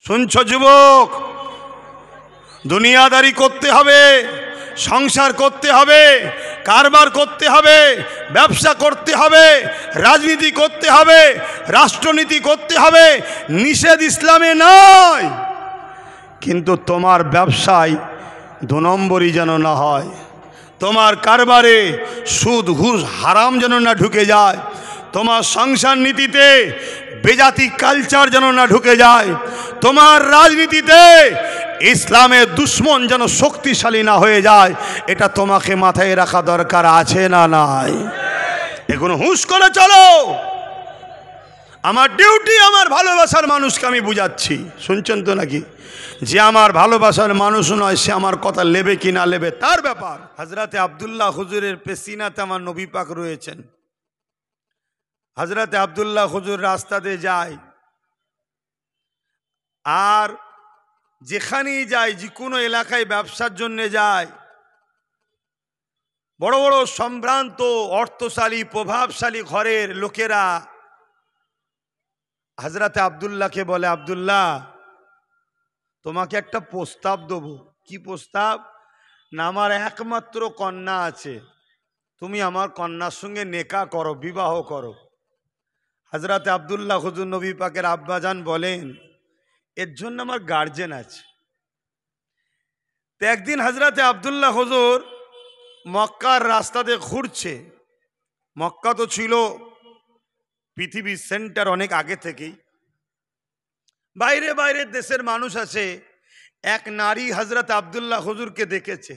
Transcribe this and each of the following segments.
শুনছো যুবক? দুনিয়াদারি করতে হবে, সংসার করতে হবে, কারবার করতে হবে, ব্যবসা করতে হবে, রাজনীতি করতে হবে, রাষ্ট্রনীতি করতে হবে, নিষেধ ইসলামে নয়। কিন্তু তোমার ব্যবসায় 2 নম্বরই যেন না হয়, তোমার কারবারে সুদ ঘুষ হারাম যেন না ঢুকে যায়, তোমার সংসার নীতিতে বেজাতি কালচার যেন না ঢুকে যায়, তোমার রাজনীতিতে ইসলামের দুশ্মন যেন শক্তিশালী না হয়ে যায়। এটা তোমাকে মাথায় রাখা দরকার আছে না নাই? এখন হুঁশ করে চলো। আমার ডিউটি আমার ভালোবাসার মানুষকে আমি বুঝাচ্ছি, শুনছেন তো নাকি? যে আমার ভালোবাসার মানুষ নয় সে আমার কথা নেবে কি না নেবে তার ব্যাপার। হযরতে আব্দুল্লাহ হুজুরের পেশিনাতে আমার নবী পাক রয়েছেন। হযরতে আব্দুল্লাহ হুজুর রাস্তা দিয়ে যায়, আর যেখানেই যায়, যে কোনো এলাকায় ব্যবসার জন্য যায়, বড় বড় সম্ভ্রান্ত অর্থশালী প্রভাবশালী ঘরের লোকেরা হযরতে আব্দুল্লাহকে বলে, আব্দুল্লাহ তোমাকে একটা প্রস্তাব দেবো। কি প্রস্তাব? না, আমার একমাত্র কন্যা আছে, তুমি আমার কন্যার সঙ্গে নেকা করো, বিবাহ করো। হযরতে আব্দুল্লাহ হুজুর নবী পাকের আব্বাজান বলেন, এর জন্য আমার গার্জেন আছে। তো একদিন হযরতে আব্দুল্লাহ হুজুর মক্কার রাস্তাতে ঘুরছে। মক্কা তো ছিল পৃথিবীর সেন্টার অনেক আগে থেকেই, বাইরে বাইরের দেশের মানুষ আছে। এক নারী হযরত আব্দুল্লাহ হুজুরকে দেখেছে,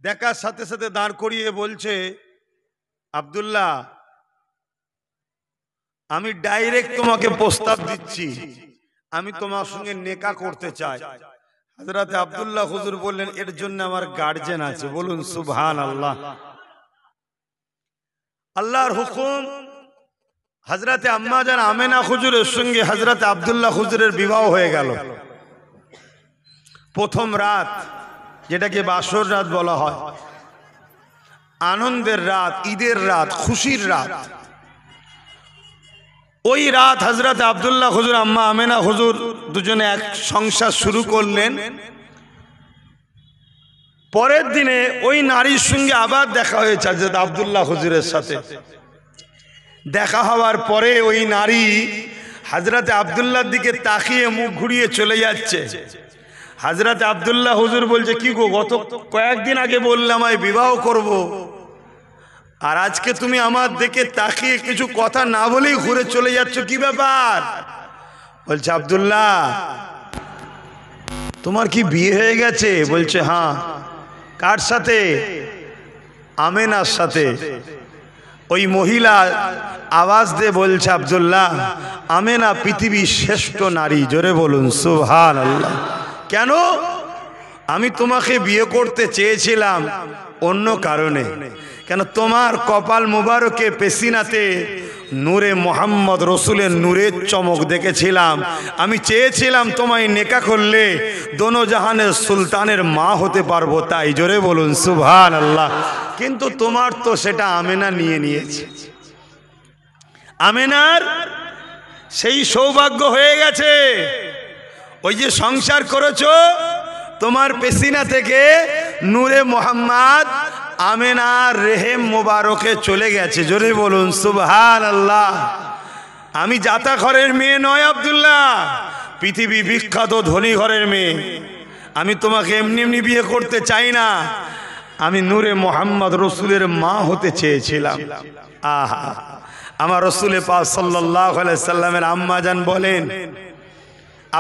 দেখার সাথে সাথে দাঁড় করিয়ে বলছে, আব্দুল্লাহ আমি ডাইরেক্ট তোমাকে প্রস্তাব দিচ্ছি, আমি তোমার সঙ্গে নেকা করতে চাই। হযরত আব্দুল্লাহ হুজুর বললেন, এর জন্য আমার গার্জেন আছে। বলুন সুবহানাল্লাহ। আল্লাহর হুকুম, হযরতে আম্মা জান আমেনা হুজুরের সঙ্গে হযরত আব্দুল্লাহ হুজুরের বিবাহ হয়ে গেল। প্রথম রাত, যেটাকে বাসর রাত বলা হয়, আনন্দের রাত, ঈদের রাত, খুশির রাত। ওই রাত হযরত আব্দুল্লাহ হুজুর আম্মা আমেনা হুজুর দুজনে এক সংসার শুরু করলেন। পরের দিনে ওই নারীর সঙ্গে আবার দেখা হয়েছে হযরত আব্দুল্লাহ হুজুরের সাথে। দেখা হওয়ার পরে ওই নারী হযরত আব্দুল্লাহর দিকে তাকিয়ে মুখ ঘুরিয়ে চলে যাচ্ছে। হযরত আব্দুল্লাহ হুজুর বলছে, কি গো, গত কয়েকদিন আগে বললাম আমি বিবাহ করব, আর আজকে তুমি আমার দিকে তাকিয়ে কিছু কথা না বলেই ঘুরে চলে যাচ্ছ, কি ব্যাপার? বলছে, আব্দুল্লাহ তোমার কি বিয়ে হয়ে গেছে? বলছে, হ্যাঁ। কার সাথে? আমেনার সাথে। ওই মহিলা আওয়াজ দিয়ে বলছে, আব্দুল্লাহ আমেনা পৃথিবীর শ্রেষ্ঠ নারী। জোরে বলুন সুবহানাল্লাহ। কেন? আমি তোমাকে বিয়ে করতে চেয়েছিলাম অন্য কারণে। কেন? তোমার কপাল মুবারকে পেশিনাতে নূরে মোহাম্মদ রসুলের নূরের চমক দেখেছিলাম। আমি চেয়েছিলাম তোমায় নেকা করলে দোনো জাহানের সুলতানের মা হতে পারবো, তাই। জোরে বলুন সুবহানাল্লাহ। কিন্তু তোমার তো সেটা আমেনা নিয়ে নিয়েছে। আমেনার সেই সৌভাগ্য হয়ে গেছে, ওই যে সংসার করেছো, তোমার পেশিনা থেকে নূরে মোহাম্মদ আমেনার রেহেম মোবারকে চলে গেছে। জোরে বলুন সুবহানাল্লাহ। আমি জাতা ঘরের মেয়ে নয় আব্দুল্লাহ, পৃথিবী বিখ্যাত ধনী ঘরের মেয়ে। আমি তোমাকে এমনি এমনি বিয়ে করতে চাই না, আমি নূরে মোহাম্মদ রসুলের মা হতে চেয়েছিলাম। আহা, আমার রসুল পাক সাল্লাল্লাহু আলাইহি সাল্লামের আম্মা জান বলেন,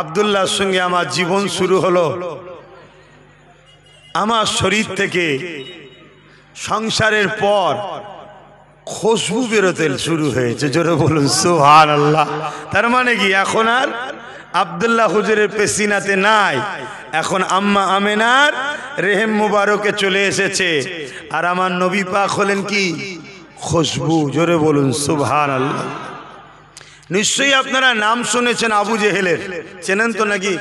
আব্দুল্লাহর সঙ্গে আমার জীবন শুরু হলো। আমার শরীর থেকে সংসারের পর খুশবু বেরোতে শুরু হয়েছে। জোরে বলুন সুবহানাল্লাহ। তার মানে কি, এখন আর আব্দুল্লাহ হুজুরের পেশিনাতে নাই, এখন আম্মা আমেনার রেহেম মুবারকে চলে এসেছে। আর আমার নবী পাক হলেন কি? খুশবু। জোরে বলুন সুবহানাল্লাহ। নিশ্চয়ই আপনারা নাম শুনেছেন আবু জেহেলের, চেনেন তো নাকি?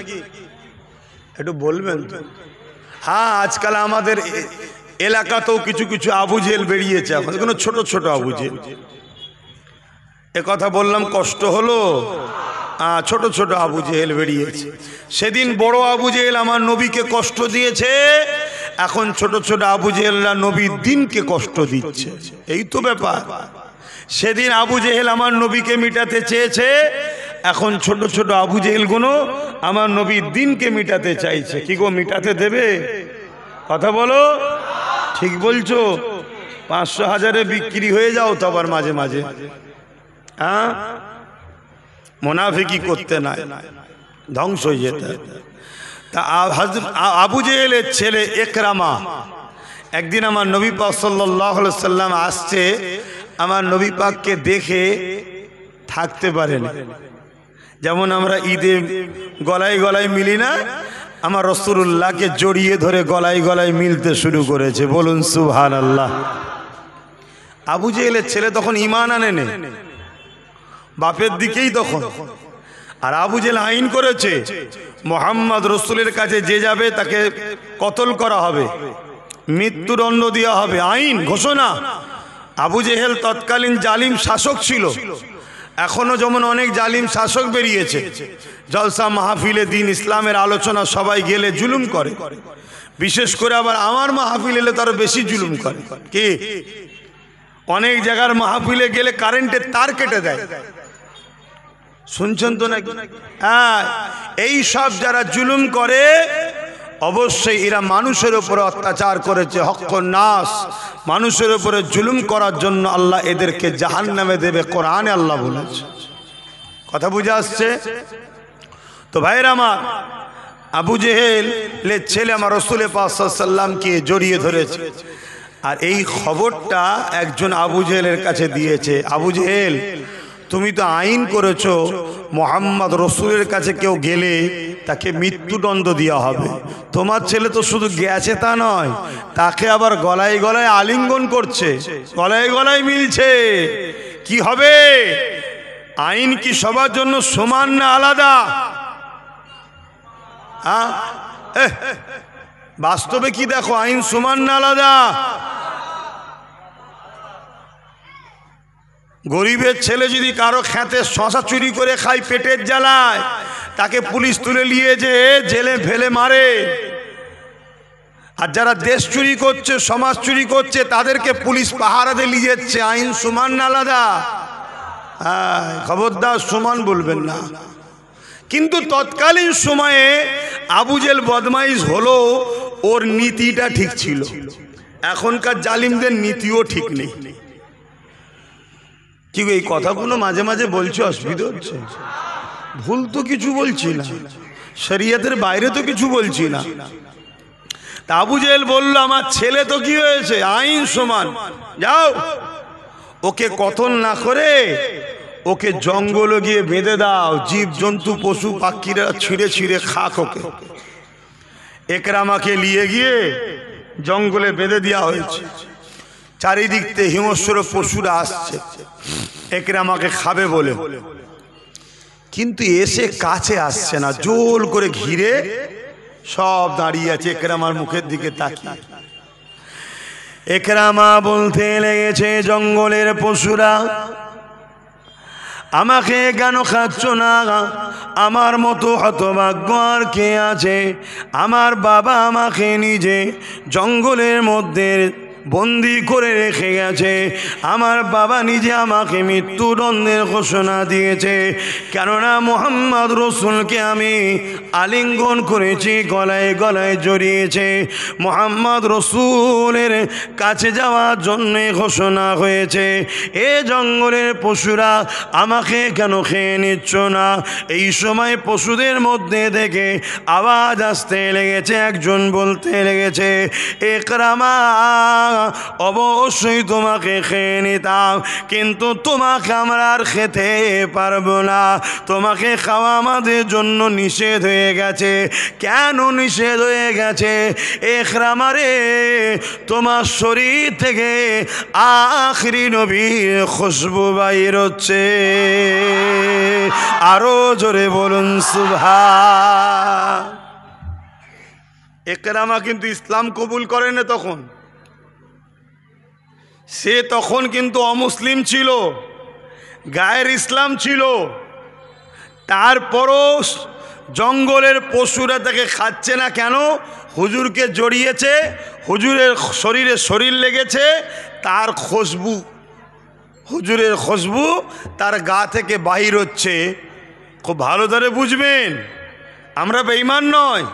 একটু বলবেন তো। হ্যাঁ, আজকাল আমাদের এলাকাতেও কিছু কিছু আবু জেহেল বেরিয়েছে, এখন কোনো ছোট ছোট আবু জেহেল। এ কথা বললাম, কষ্ট হলো? ছোট ছোট আবু জেহেল বেরিয়েছে। সেদিন বড় আবু জেহেল আমার নবীকে কষ্ট দিয়েছে, এখন ছোট ছোট আবু জেহেলরা নবীর দ্বীনকে কষ্ট দিচ্ছে। এই তো ব্যাপার। সেদিন আবু জেহেল আমার নবীকে মিটাতে চেয়েছে, এখন ছোট ছোট আবু জেহেলগুলো আমার নবীর দ্বীনকে মিটাতে চাইছে। কি গো, মিটাতে দেবে? কথা বলো, ঠিক বলছো? 500 হাজারে বিক্রি হয়ে যাও তো আবার মাঝে মাঝে, হ্যাঁ? মুনাফিকি করতে নাই, ধ্বংস হয়ে যেতে। তা আবু জেহেলের ছেলে ইকরামা একদিন আমার নবী পাক সাল্লাল্লাহু আলাইহি সাল্লাম আসছে, আমার নবী পাককে দেখে থাকতে পারেন। যেমন আমরা ঈদে গলায় গলায় মিলি না, আমার রাসূলুল্লাহকে জড়িয়ে ধরে গলায় গলায় মিলতে শুরু করেছে। বলুন সুবহানাল্লাহ। আবু জেহেলের ছেলে তখন ঈমান আনে নে, বাপের দিকেই তখন। আর আবু জেহেল আইন করেছে, মুহাম্মদ রাসূলের কাছে যে যাবে তাকে কতল করা হবে, মৃত্যুদণ্ড দেওয়া হবে, আইন ঘোষণা। আবু জেহেল তৎকালীন জালিম শাসক ছিল, এখনো যেমন অনেক জালিম শাসক বেরিয়েছে। জলসা মাহফিলে দিন ইসলামের আলোচনা সবাই গেলে জুলুম করে, বিশেষ করে আবার আমার মাহফিল এলে তারা বেশি জুলুম করে। কি, অনেক জায়গার মাহফিলে গেলে কারেন্টের তার কেটে দেয়, শুনছেন তো নাকি? হ্যাঁ, এই সব যারা জুলুম করে অবশ্যই এরা মানুষের উপরে অত্যাচার করেছে। হক্কুন নাস, মানুষের উপরে জুলুম করার জন্য আল্লাহ এদেরকে জাহান্নামে দেবে, কোরআনে আল্লাহ বলেছে। কথা বুঝে আসছে তো ভাইরা আমার? আবু জেহেলের ছেলে আমার রাসূল পাক সাল্লাল্লাহু আলাইহি ওয়াসাল্লামকে জড়িয়ে ধরেছে, আর এই খবরটা একজন আবু জেহেলের কাছে দিয়েছে। আবু জেহেল, তুমি তো আইন করেছো মুহাম্মদ রাসূলের কাছে কেউ গেলে তাকে মৃত্যুদণ্ড দেওয়া হবে। তোমার ছেলে তো শুধু গেছে তা নয়, তাকে আবার গলায় গলায় আলিঙ্গন করছে, গলায় গলায় মিলছে। কি হবে? আইন কি সবার জন্য সমান না আলাদা? বাস্তবে কি দেখো, আইন সমান না আলাদা? গরিবের ছেলে যদি কারো খেতে শশা চুরি করে খায়, পেটের জ্বালায়, তাকে পুলিশ তুলে নিয়ে যে জেলে ফেলে মারে। আর যারা দেশ চুরি করছে, সমাজ চুরি করছে, তাদেরকে পুলিশ পাহারাতে নিয়ে যাচ্ছে। আইন সমান না আলাদা? হ্যাঁ, খবরদার সমান বলবেন না। কিন্তু তৎকালীন সময়ে আবু জেহেল বদমাইশ হলো, ওর নীতিটা ঠিক ছিল। এখনকার জালিমদের নীতিও ঠিক নেই। কি এই কথাগুলো মাঝে মাঝে বলছো, অসুবিধা হচ্ছে? ভুল তো কিছু বলছি না, শরিয়তের বাইরে তো কিছু বলছি না। তা আবু জেহেল বলল, আমার ছেলে তো কি হয়েছে, আইন সমান, যাও ওকে কতল না করে ওকে জঙ্গলে গিয়ে বেঁধে দাও, জীব জন্তু পশু পাখিরা ছিঁড়ে ছিঁড়ে খাক ওকে। ইকরামাকে নিয়ে গিয়ে জঙ্গলে বেঁধে দেওয়া হয়েছে। চারিদিক থেকে হিংস্র পশুরা আসছে ইকরামাকে খাবে বলে, কিন্তু এসে কাছে আসছে না, জোর করে ঘিরে সব দাঁড়িয়ে আছে ইকরামার মুখের দিকে তাকিয়ে। ইকরামা বলতে লেগেছে, জঙ্গলের পশুরা আমাকে কেন খাচ্ছ না? আমার মতো হতভাগ্য আর কে আছে? আমার বাবা আমাকে নিজে জঙ্গলের মধ্যে বন্দি করে রেখে গেছে, আমার বাবা নিজে আমাকে মৃত্যুদণ্ডের ঘোষণা দিয়েছে, কেননা মুহাম্মদ রাসূলকে আমি আলিঙ্গন করেছি, গলায় গলায় জড়িয়েছে। মুহাম্মদ রাসূলের কাছে যাওয়ার জন্য ঘোষণা হয়েছে। এ জঙ্গলের পশুরা আমাকে কেন খেয়ে নিচ্ছ না? এই সময় পশুদের মধ্যে থেকে আওয়াজ আসতে লেগেছে, একজন বলতে লেগেছে, ইকরামা অবশ্যই তোমাকে খেয়ে নিতাম, কিন্তু তোমাকে আমরা আর খেতে পারবো না, তোমাকে খাওয়া আমাদের জন্য নিষেধ হয়ে গেছে। কেন নিষেধ হয়ে গেছে? ইকরামা রে, তোমার শরীর থেকে আখরি নবীর খুশবু বাইর হচ্ছে। আরো জোরে বলুন সুবহান। ইকরামা কিন্তু ইসলাম কবুল করে না তখন, সে তখন কিন্তু অমুসলিম ছিল, গায়ের ইসলাম ছিল। তারপরও জঙ্গলের পশুরা তাকে খাচ্ছে না কেন? হুজুরকে জড়িয়েছে, হুজুরের শরীরে শরীর লেগেছে, তার খুশবু, হুজুরের খুশবু তার গা থেকে বাহির হচ্ছে। খুব ভালো ধরে বুঝবেন, আমরা বেঈমান নয়,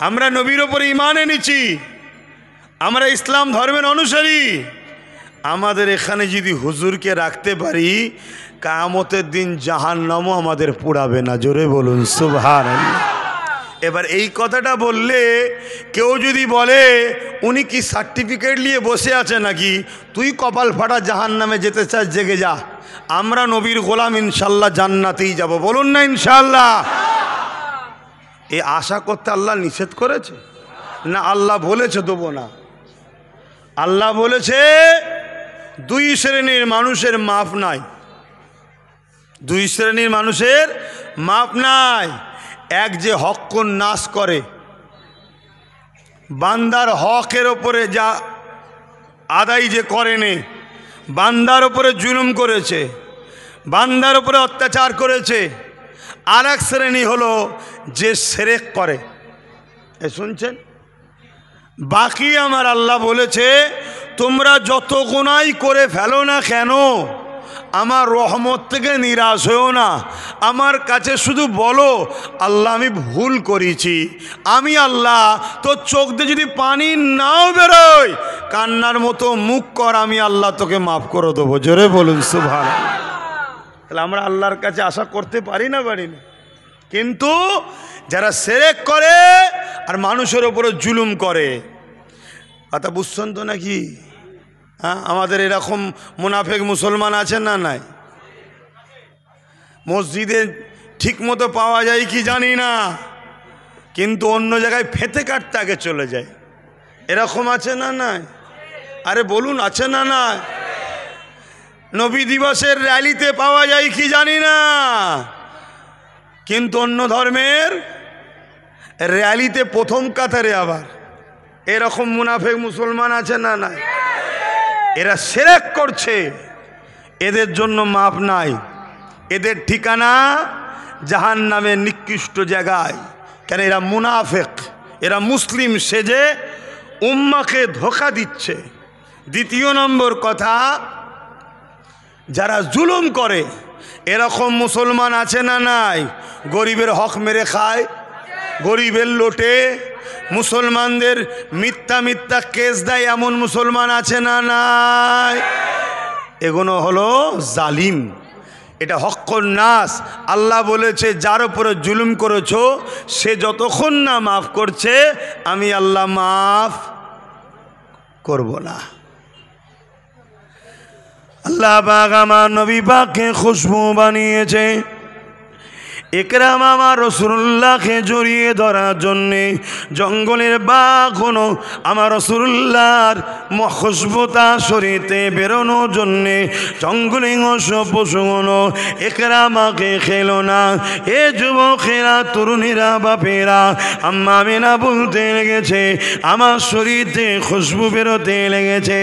আমরা নবীর ওপরে ঈমান এনেছি, আমরা ইসলাম ধর্মের অনুসারী। আমাদের এখানে যদি হুজুরকে রাখতে পারি, কিয়ামতের দিন জাহান্নামও আমাদের পোড়াবে না। জোরে বলুন সুবহানাল্লাহ। এবার এই কথাটা বললে কেউ যদি বলে উনি কি সার্টিফিকেট নিয়ে বসে আছে নাকি, তুই কপাল ফাটা জাহান্নামে যেতে চাস, জেগে যা, আমরা নবীর গোলাম, ইনশাল্লাহ জান্নাতেই যাব। বলুন না ইনশাল্লাহ। এই আশা করতে আল্লাহ নিষেধ করেছে না? আল্লাহ বলেছে দেবো না? আল্লাহ বলেছে দুই শ্রেণীর মানুষের মাপ নাই, দুই শ্রেণীর মানুষের মাপ নাই। এক যে হক নাশ করে, বান্দার হকের ওপরে যা আদায় যে করেনি, বান্দার ওপরে জুলুম করেছে, বান্দার ওপরে অত্যাচার করেছে। আর এক শ্রেণী হলো যে শিরক করে। শুনছেন? বাকি আমার আল্লাহ বলেছে তোমরা যত গুনাহ করে ফেলো না কেন, আমার রহমত থেকে নিরাশ হও না, আমার কাছে শুধু বলো আল্লাহ আমি ভুল করেছি। আমি আল্লাহ তোর চোখ দিয়ে যদি পানি নাও বেরোয়, কান্নার মতো মুখ কর, আমি আল্লাহ তোকে মাফ করে দেবো। জোরে বলুন সুবহানাল্লাহ। তাহলে আমরা আল্লাহর কাছে আশা করতে পারি না? পারি না। কিন্তু যারা শিরক করে আর মানুষের ওপরে জুলুম করে, কথা বুঝছেন তো নাকি? হ্যাঁ, আমাদের এরকম মুনাফেক মুসলমান আছেন না? নাই। মসজিদে ঠিক মতো পাওয়া যায় কি জানি না, কিন্তু অন্য জায়গায় ফেতে কাটতে আগে চলে যায়। এরকম আছে না? নাই। আরে বলুন, আছে না? নাই। নবী দিবসের র্যালিতে পাওয়া যায় কি জানি না, কিন্তু অন্য ধর্মের র্যালিতে প্রথম কাতারে আবার। এরকম মুনাফেক মুসলমান আছে না? নাই। এরা শিরক করছে, এদের জন্য মাপ নাই, এদের ঠিকানা জাহান্নামের নিকৃষ্ট জায়গায়। কেন? এরা মুনাফেক, এরা মুসলিম সেজে উম্মাকে ধোঁকা দিচ্ছে। দ্বিতীয় নম্বর কথা, যারা জুলুম করে, এরকম মুসলমান আছে না? নাই। গরিবের হক মেরে খায়, গরিবের লোটে, মুসলমানদের মিথ্যা মিথ্যা কেস দেয়, এমন মুসলমান আছে না? নাই। এগুলো হলো জালিম, এটা হক্কুন নাস। আল্লাহ বলেছে যার উপরে জুলুম করেছো সে যতক্ষণ না মাফ করছে, আমি আল্লাহ মাফ করব না। আল্লাহ পাক আমার নবী পাককে খুশবু বানিয়েছে। একরাম আমার রাসূলুল্লাহকে জড়িয়ে ধরার জন্যে জঙ্গলের বাঘ হলো আমার রাসূলুল্লাহর খুশবুতা শরীরে বেরোনোর জন্যে জঙ্গলে পশুগুলো একরামাকে খেলো না। এ যুবকেরা, তরুণীরা, বাপেরা, আম্মা আমিনা বলতে লেগেছে আমার শরীরে খুশবু বেরোতে লেগেছে।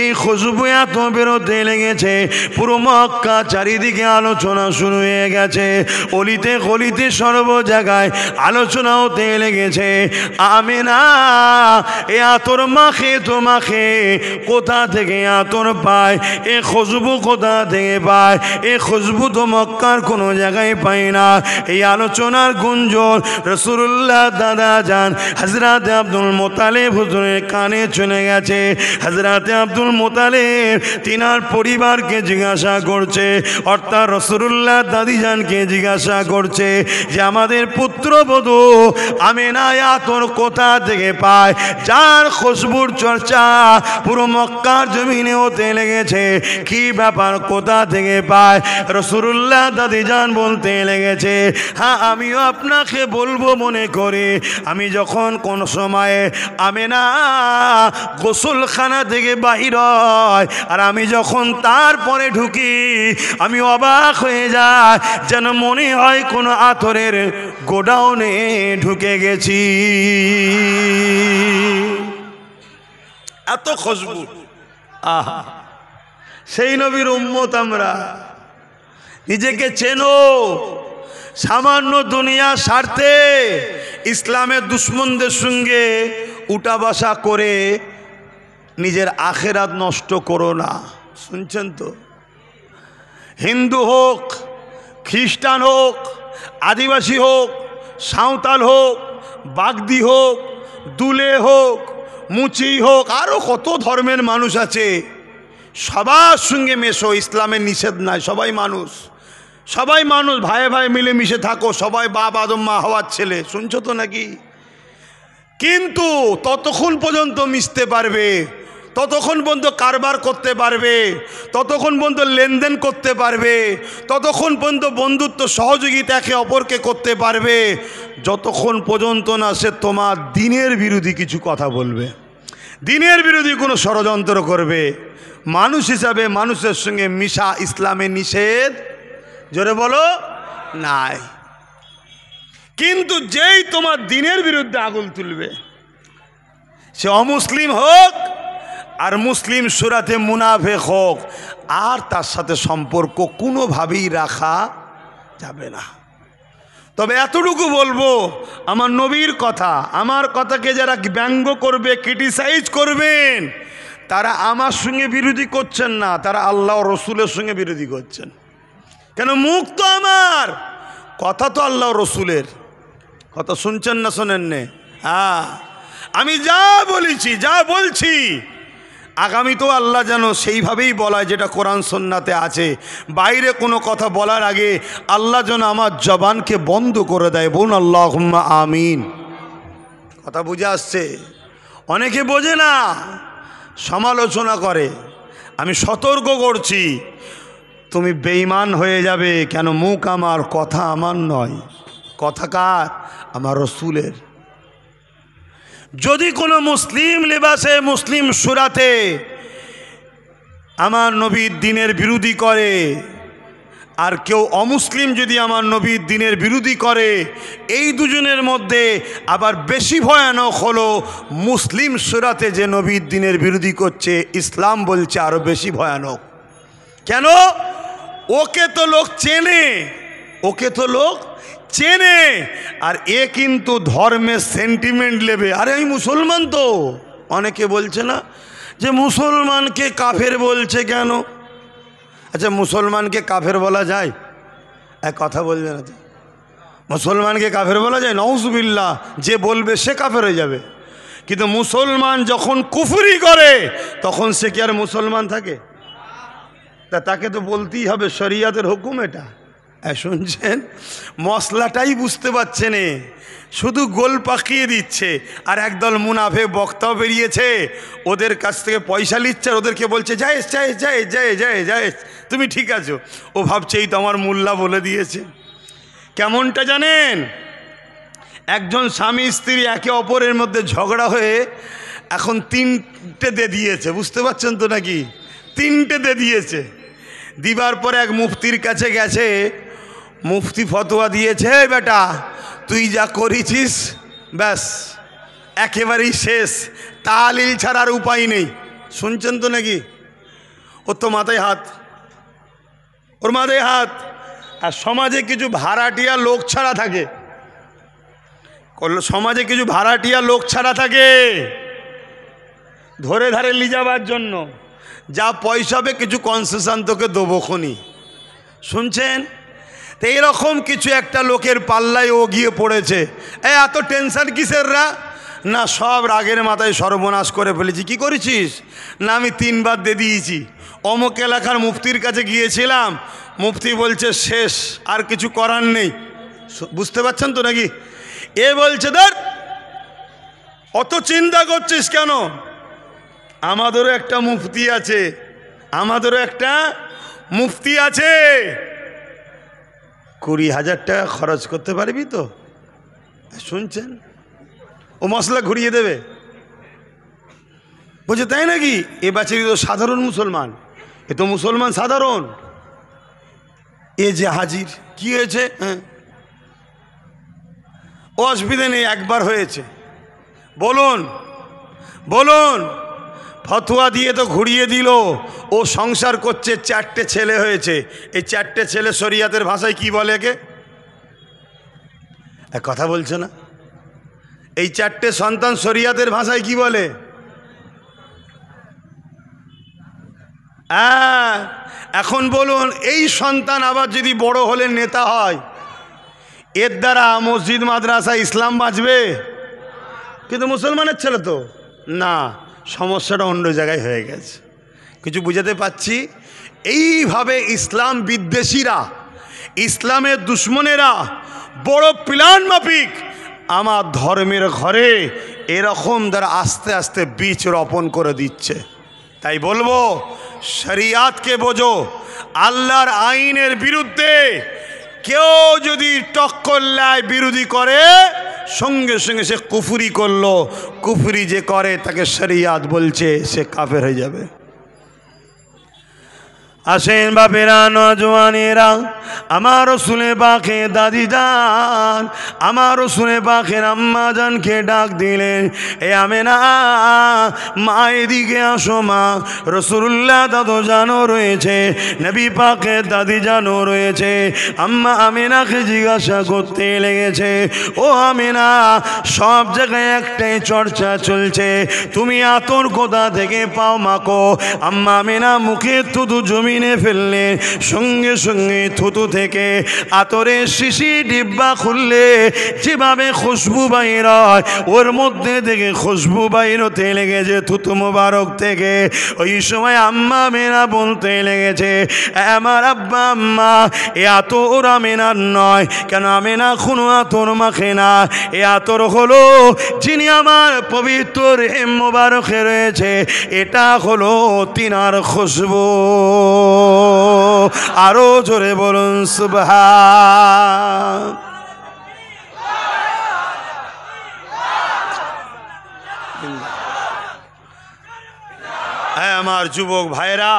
এই খুশবু এত বেরোতে লেগেছে পুরো মক্কা চারিদিকে আলোচনা শুরু হয়ে গেছে। অলিতে গলিতে সর্ব জায়গায় আলোচনা হতে লেগেছে। আমিনা এ আতর মাখে তো মাখে, কোথা থেকে আতর পায়, এ খুশবু কোথা থেকে পায়, এ খুশবু তো মক্কার কোনো জায়গায় পায় না। এই আলোচনার গুঞ্জন রাসূলুল্লাহ দাদা যান হযরত আব্দুল মুত্তালিব হুজুরের কানে চলে গেছে। হযরত আব্দুল মুত্তালিব তিনার পরিবারকে জিজ্ঞাসা করছে, অর্থাৎ রাসূলুল্লাহ দাদিজানকে জিজ্ঞাসা করছে যে আমাদের পুত্রবধূ আমিনা আতর কোথা থেকে পায়, যার খুশবুর চর্চা পুরো মক্কার জমিনে হতে লেগেছে, কি ব্যাপার, কোথা থেকে পায়? রাসূলুল্লাহ দাদিজান বলতে লেগেছে, হ্যাঁ আমিও আপনাকে বলবো মনে করে, আমি যখন কোন সময়ে আমিনা গোসলখানা থেকে বাহির হয় আর আমি যখন তারপরে ঢুকি, আমি অবাক হয়ে যাই, যেন মনে হয় কোনো আতরের গোডাউনে ঢুকে গেছি। এত খুশবু। আহা, সেই নবীর উম্মত আমরা, নিজেকে চেনো। সামান্য দুনিয়া স্বার্থে ইসলামের দুশ্মনদের সঙ্গে উঠা বসা করে নিজের আখেরাত নষ্ট করো না। শুনছেন তো? হিন্দু হোক, খ্রিস্টান হোক, আদিবাসী হোক, সাঁওতাল হোক, বাগদি হোক, দুলে হোক, মুচি হোক, আরও কত ধর্মের মানুষ আছে, সবার সঙ্গে মেশো। ইসলামের নিষেধ নাই। সবাই মানুষ, সবাই মানুষ, ভাই ভাই মিলে মিশে থাকো। সবাই বাপ আদম মা হওয়ার ছেলে। শুনছো তো নাকি? কিন্তু ততক্ষণ পর্যন্ত মিশতে পারবে, ততক্ষণ পর্যন্ত কারবার করতে পারবে, ততক্ষণ পর্যন্ত লেনদেন করতে পারবে, ততক্ষণ পর্যন্ত বন্ধুত্ব সহযোগিতা একে অপরকে করতে পারবে, যতক্ষণ পর্যন্ত না সে তোমার দিনের বিরোধী কিছু কথা বলবে, দিনের বিরোধী কোনো ষড়যন্ত্র করবে। মানুষ হিসাবে মানুষের সঙ্গে মিশা ইসলামে নিষেধ, জোরে বলো, নাই। কিন্তু যেই তোমার দিনের বিরুদ্ধে আঙুল তুলবে, সে অমুসলিম হোক আর মুসলিম সুরাতে মুনাফিক হোক, আর তার সাথে সম্পর্ক কোনোভাবেই রাখা যাবে না। তবে এতটুকু বলবো, আমার নবীর কথা, আমার কথাকে যারা ব্যঙ্গ করবে, ক্রিটিসাইজ করবেন, তারা আমার সঙ্গে বিরোধী করছেন না, তারা আল্লাহ ও রসুলের সঙ্গে বিরোধী করছেন। কেন? মুখ তো আমার, কথা তো আল্লাহ রসুলের। কথা শুনছেন না শোনেন নে? হ্যাঁ, আমি যা বলেছি, যা বলছি, আগামী তো আল্লাহ যেন সেইভাবেই বলায় যেটা কোরআন সুন্নাতে আছে। বাইরে কোনো কথা বলার আগে আল্লাহ যেন আমার জবানকে বন্ধ করে দেয়। বোন আল্লাহুম্মা আমিন। কথা বুঝে আসছে? অনেকে বোঝে না, সমালোচনা করে। আমি সতর্ক করছি, তুমি বেঈমান হয়ে যাবে। কেন? মুখ আমার, কথা আমার নয়। কথা কার? আমার রসুলের। যদি কোনো মুসলিম লেবাসে, মুসলিম সুরাতে আমার নবীর দিনের বিরোধী করে, আর কেউ অমুসলিম যদি আমার নবীর দিনের বিরোধী করে, এই দুজনের মধ্যে আবার বেশি ভয়ানক হলো মুসলিম সুরাতে যে নবীর দিনের বিরোধী করছে, ইসলাম বলছে আরও বেশি ভয়ানক। কেন? ওকে তো লোক চেনে, ওকে তো লোক চেনে, আর এ কিন্তু ধর্মের সেন্টিমেন্ট নেবে। আরে আমি মুসলমান তো। অনেকে বলছে না যে মুসলমানকে কাফের বলছে কেন? আচ্ছা, মুসলমানকে কাফের বলা যায়? এক কথা বলবে না তো, মুসলমানকে কাফের বলা যায়? নাউজুবিল্লাহ, যে বলবে সে কাফের হয়ে যাবে। কিন্তু মুসলমান যখন কুফরি করে, তখন সে কি আর মুসলমান থাকে? তা তাকে তো বলতেই হবে, শরিয়াতের হুকুম এটা। শুনছেন? মশলাটাই বুঝতে পারছে না, শুধু গোল পাকিয়ে দিচ্ছে। আর একদল মুনাফিক বক্তাও বেরিয়েছে, ওদের কাছ থেকে পয়সা নিচ্ছে, আর ওদেরকে বলছে জায়েজ জায়েজ জায়েজ জায়েজ জায়েজ জায়েজ, তুমি ঠিক আছো। ও ভাবছে এই তো আমার মোল্লা বলে দিয়েছে। কেমনটা জানেন? একজন স্বামী স্ত্রী একে অপরের মধ্যে ঝগড়া হয়ে এখন 3টে দিয়ে দিয়েছে। বুঝতে পারছেন তো নাকি? 3টে দিয়ে দিয়েছে। দিবার পরে এক মুফতির কাছে গেছে, মুফতি ফতোয়া দিয়েছে, বেটা তুই যা করেছিস ব্যাস একেবারেই শেষ, তালিল ছাড়ার উপায় নেই। শুনছেন তো নাকি? ওর তো মাথায় হাত, ওর মাথায় হাত। আর সমাজে কিছু ভাড়াটিয়া লোক ছাড়া থাকে, সমাজে কিছু ভাড়াটিয়া লোক ছাড়া থাকে, ধরে ধারে নিয়ে যাবার জন্য। যা পয়সা হবে কিছু কনসেশন তোকে দেবো খনি। শুনছেন? তো এইরকম কিছু একটা লোকের পাল্লায় ও গিয়ে পড়েছে। এত টেনশন কিসের রা? না, সব রাগের মাথায় সর্বনাশ করে ফেলেছি। কি করেছিস? না, আমি 3বার দিয়ে দিয়েছি। অমুক এলাকার মুফতির কাছে গিয়েছিলাম, মুফতি বলছে শেষ, আর কিছু করার নেই। বুঝতে পারছেন তো নাকি? এ বলছে ধর অত চিন্তা করছিস কেন? আমাদেরও একটা মুফতি আছে, আমাদেরও একটা মুফতি আছে। 20,000 টাকা খরচ করতে পারবি তো? শুনছেন? ও মশলা ঘুরিয়ে দেবে। বলছে তাই নাকি? এ বাচ্চাটি তো সাধারণ মুসলমান, এ তো মুসলমান সাধারণ, এ যে হাজির। কি হয়েছে? হ্যাঁ, অসুবিধা নেই, একবার হয়েছে। বলুন বলুন, ফতোয়া দিয়ে তো ঘুরিয়ে দিল। ও সংসার করছে, 4টে ছেলে হয়েছে। এই 4টে ছেলে শরিয়াতের ভাষায় কি বলে? কে কথা বলছে না? এই 4টে সন্তান শরিয়াতের ভাষায় কি বলে? এখন বলুন, এই সন্তান আবার যদি বড় হলে নেতা হয়, এর দ্বারা মসজিদ মাদ্রাসা ইসলাম বাঁচবে? কিন্তু মুসলমানের ছেলে তো না, সমস্যাটা অন্য জায়গায় হয়ে গেছে। কিছু বুঝাতে পারছি? এইভাবে ইসলাম বিদ্বেষীরা, ইসলামের দুশ্মনেরা বড় প্ল্যান মাফিক আমার ধর্মের ঘরে এরকম দ্বারা আস্তে আস্তে বীজ রোপণ করে দিচ্ছে। তাই বলবো, শরিয়াতকে বোঝো। আল্লাহর আইনের বিরুদ্ধে কেউ যদি টক্কর লাই বিরোধী করে, সঙ্গে সঙ্গে সে কুফরি করলো। কুফরি যে করে তাকে শরিয়াত বলছে, সে কাফের হয়ে যাবে। আসেন বাপেরা, নজওয়ানেরা, আমার রসুলে পাকে দাদি যান, আমার রসুলে পাকের আম্মা জানকে ডাক দিলেন, এ আমেনা, মা এদিকে আসো মা। রসুল্লাহ দাদু জানো রয়েছে, নবী পাকে দাদি জানো রয়েছে। আম্মা আমেনাকে জিজ্ঞাসা করতে লেগেছে, ও আমেনা, সব জায়গায় একটাই চর্চা চলছে, তুমি আতর কোথা থেকে পাও মাকো? আম্মা আমেনা মুখে থুতু জমিনে ফেললে, সঙ্গে সঙ্গে থুতু থেকে আতরের শিশি ডিব্বা খুললে যেভাবে খুশবু বাইর হয়, ওর মধ্যে থেকে খুশবু বাইর হতে লেগেছে থুতু মোবারক থেকে। ওই সময় আম্মা আমেনা বলতে লেগেছে, আমার আব্বা আম্মা, এ আতর আমেনার নয়। কেন? আমেনা কোনো আতর মাখে না। এ আতর হলো যিনি আমার পবিত্র রেহেম মোবারকে রয়েছে, এটা হলো তিনার খুশবু। আরো জোরে বলুন সুবহান। হ্যাঁ আমার যুবক ভাইরা,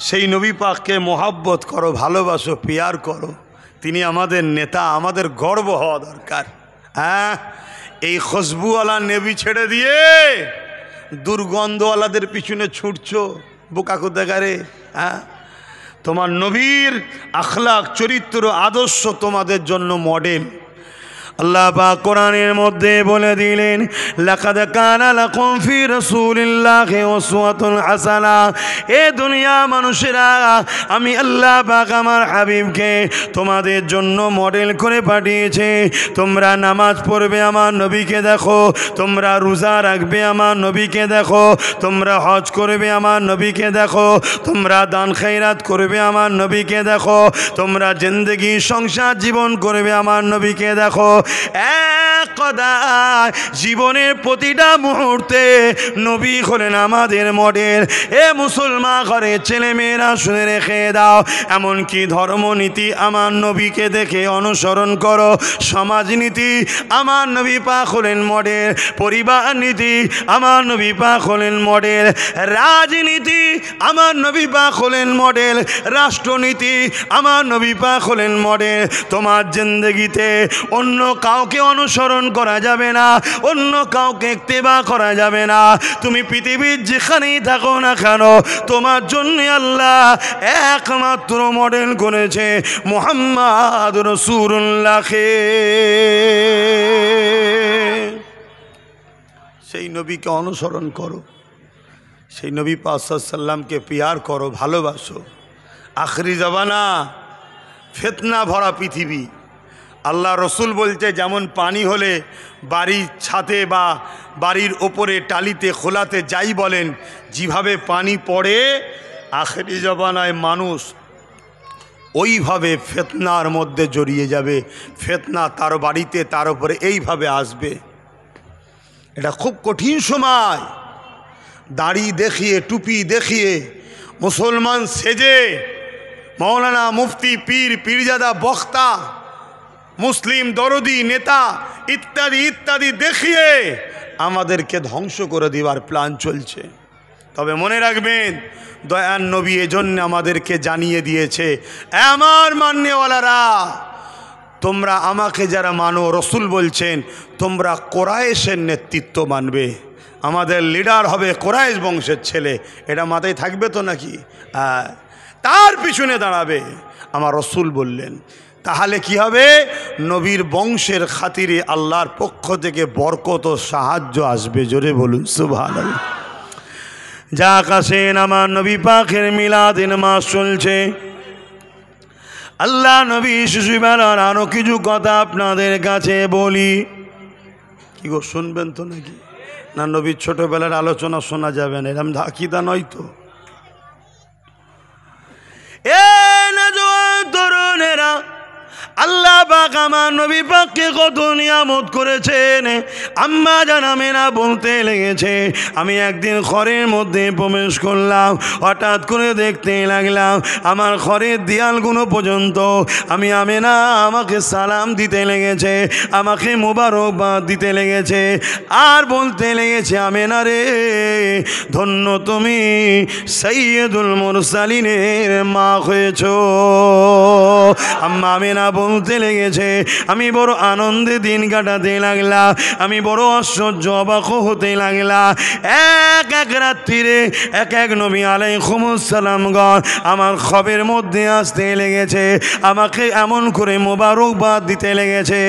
সেই নবী পাককে মোহাব্বত করো, ভালোবাসো, পিয়ার করো। তিনি আমাদের নেতা, আমাদের গর্ব হওয়া দরকার। হ্যাঁ, এই খুশবুওয়ালা নবী ছেড়ে দিয়ে দুর্গন্ধওয়ালাদের পিছনে ছুটছো, বোকা কোথাকারে। হ্যাঁ, তোমার নবীর আখলাক, চরিত্র, আদর্শ তোমাদের জন্য মডেল। আল্লাহ পাক কোরআনের মধ্যে বলে দিলেন, লাকাদ কানা লাকুম ফি রাসূলিল্লাহি উসওয়াতুন হাসানাহ। এ দুনিয়া মানুষেরা, আমি আল্লাহ পাক আমার হাবিবকে তোমাদের জন্য মডেল করে পাঠিয়েছে। তোমরা নামাজ পড়বে, আমার নবীকে দেখো। তোমরা রোজা রাখবে, আমার নবীকে দেখো। তোমরা হজ করবে, আমার নবীকে দেখো। তোমরা দান খয়রাত করবে, আমার নবীকে দেখো। তোমরা জিন্দেগি সংসার জীবন করবে, আমার নবীকে দেখো। এক কথায় জীবনের প্রতিটা মুহূর্তে নবী হলেন আমাদের মডেল। এ মুসলমান ঘরের ছেলে মেয়েরা শুনে রেখে দাও, এমনকি ধর্মনীতি আমার নবীকে দেখে অনুসরণ করো। সমাজনীতি আমার নবী পাক হলেন মডেল। পরিবার নীতি আমার নবী পাক হলেন মডেল। রাজনীতি আমার নবী পাক হলেন মডেল। রাষ্ট্রনীতি আমার নবী পাক হলেন মডেল। তোমার জিন্দেগিতে অন্য কাউকে অনুসরণ করা যাবে না, অন্য কাউকে ইত্তেবা করা যাবে না। তুমি পৃথিবীর যেখানেই থাকো না কেন, তোমার জন্য আল্লাহ একমাত্র মডেল করেছে মুহাম্মদ রাসূলুল্লাহকে। সেই নবীকে অনুসরণ করো, সেই নবী পাক সাল্লাল্লাহু আলাইহি ওয়াসাল্লামকে পিয়ার করো, ভালোবাসো। আখরি জামানা, ফিতনা ভরা পৃথিবী। আল্লাহ রসুল বলছে, যেমন পানি হলে বাড়ির ছাদে বা বাড়ির ওপরে টালিতে খোলাতে যাই বলেন, যেভাবে পানি পড়ে, আখেরি জবানায় মানুষ ওইভাবে ফিতনার মধ্যে জড়িয়ে যাবে। ফিতনা তার বাড়িতে, তার উপরে এইভাবে আসবে। এটা খুব কঠিন সময়। দাড়ি দেখিয়ে, টুপি দেখিয়ে, মুসলমান সেজে, মৌলানা, মুফতি, পীর, পীরজাদা, বক্তা, মুসলিম দরদি, নেতা ইত্যাদি ইত্যাদি দেখিয়ে আমাদেরকে ধ্বংস করে দেওয়ার প্ল্যান চলছে। তবে মনে রাখবেন, দয়ার নবী এজন্য আমাদেরকে জানিয়ে দিয়েছে, আমার মাননেওয়ালারা, তোমরা আমাকে যারা মানো, রসুল বলছেন তোমরা কোরাইশের নেতৃত্ব মানবে। আমাদের লিডার হবে কুরাইশ বংশের ছেলে, এটা মাথায় থাকবে তো নাকি? তার পিছনে দাঁড়াবে আমার রসুল বললেন। তাহলে কি হবে? নবীর বংশের খাতিরে আল্লাহর পক্ষ থেকে বরকত ও সাহায্য আসবে। জোরে বলুন সুবহানাল্লাহ। যা কাছেন আমার নবী পাকের মিলাদের মাস চলছে। আল্লাহ নবী শিশুবেলার আরও কিছু কথা আপনাদের কাছে বলি। কি গো, শুনবেন তো নাকি? না নবীর ছোটবেলার আলোচনা শোনা যাবে না, এরকম ধাকিদা নয় তো? তরুণেরা, আল্লাহ পাক আমার নবী পাককে কত নিয়ামত করেছেন। আম্মা জান আমেনা বলতে লেগেছে, আমি একদিন ঘরের মধ্যে প্রবেশ করলাম, হঠাৎ করে দেখতে লাগলাম আমার ঘরের দেয়ালগুলো পর্যন্ত আমি আমেনা আমাকে সালাম দিতে লেগেছে, আমাকে মোবারকবাদ দিতে লেগেছে, আর বলতে লেগেছে, আমেনা রে ধন্য তুমি সৈয়দুল মুরসালিনের মা হয়েছ। আম্মা আমেনা বলতে লেগেছে, আমি বড় আনন্দে দিন কাটাতে লাগলাম, আমি বড় আশ্চর্য অবাক হতে লাগলাম। এক রাত্রিরে এক নবী আলাইহিস সালামগণ আমার খবের মধ্যে আসতে লেগেছে, আমাকে এমন করে মোবারকবাদ দিতে লেগেছে,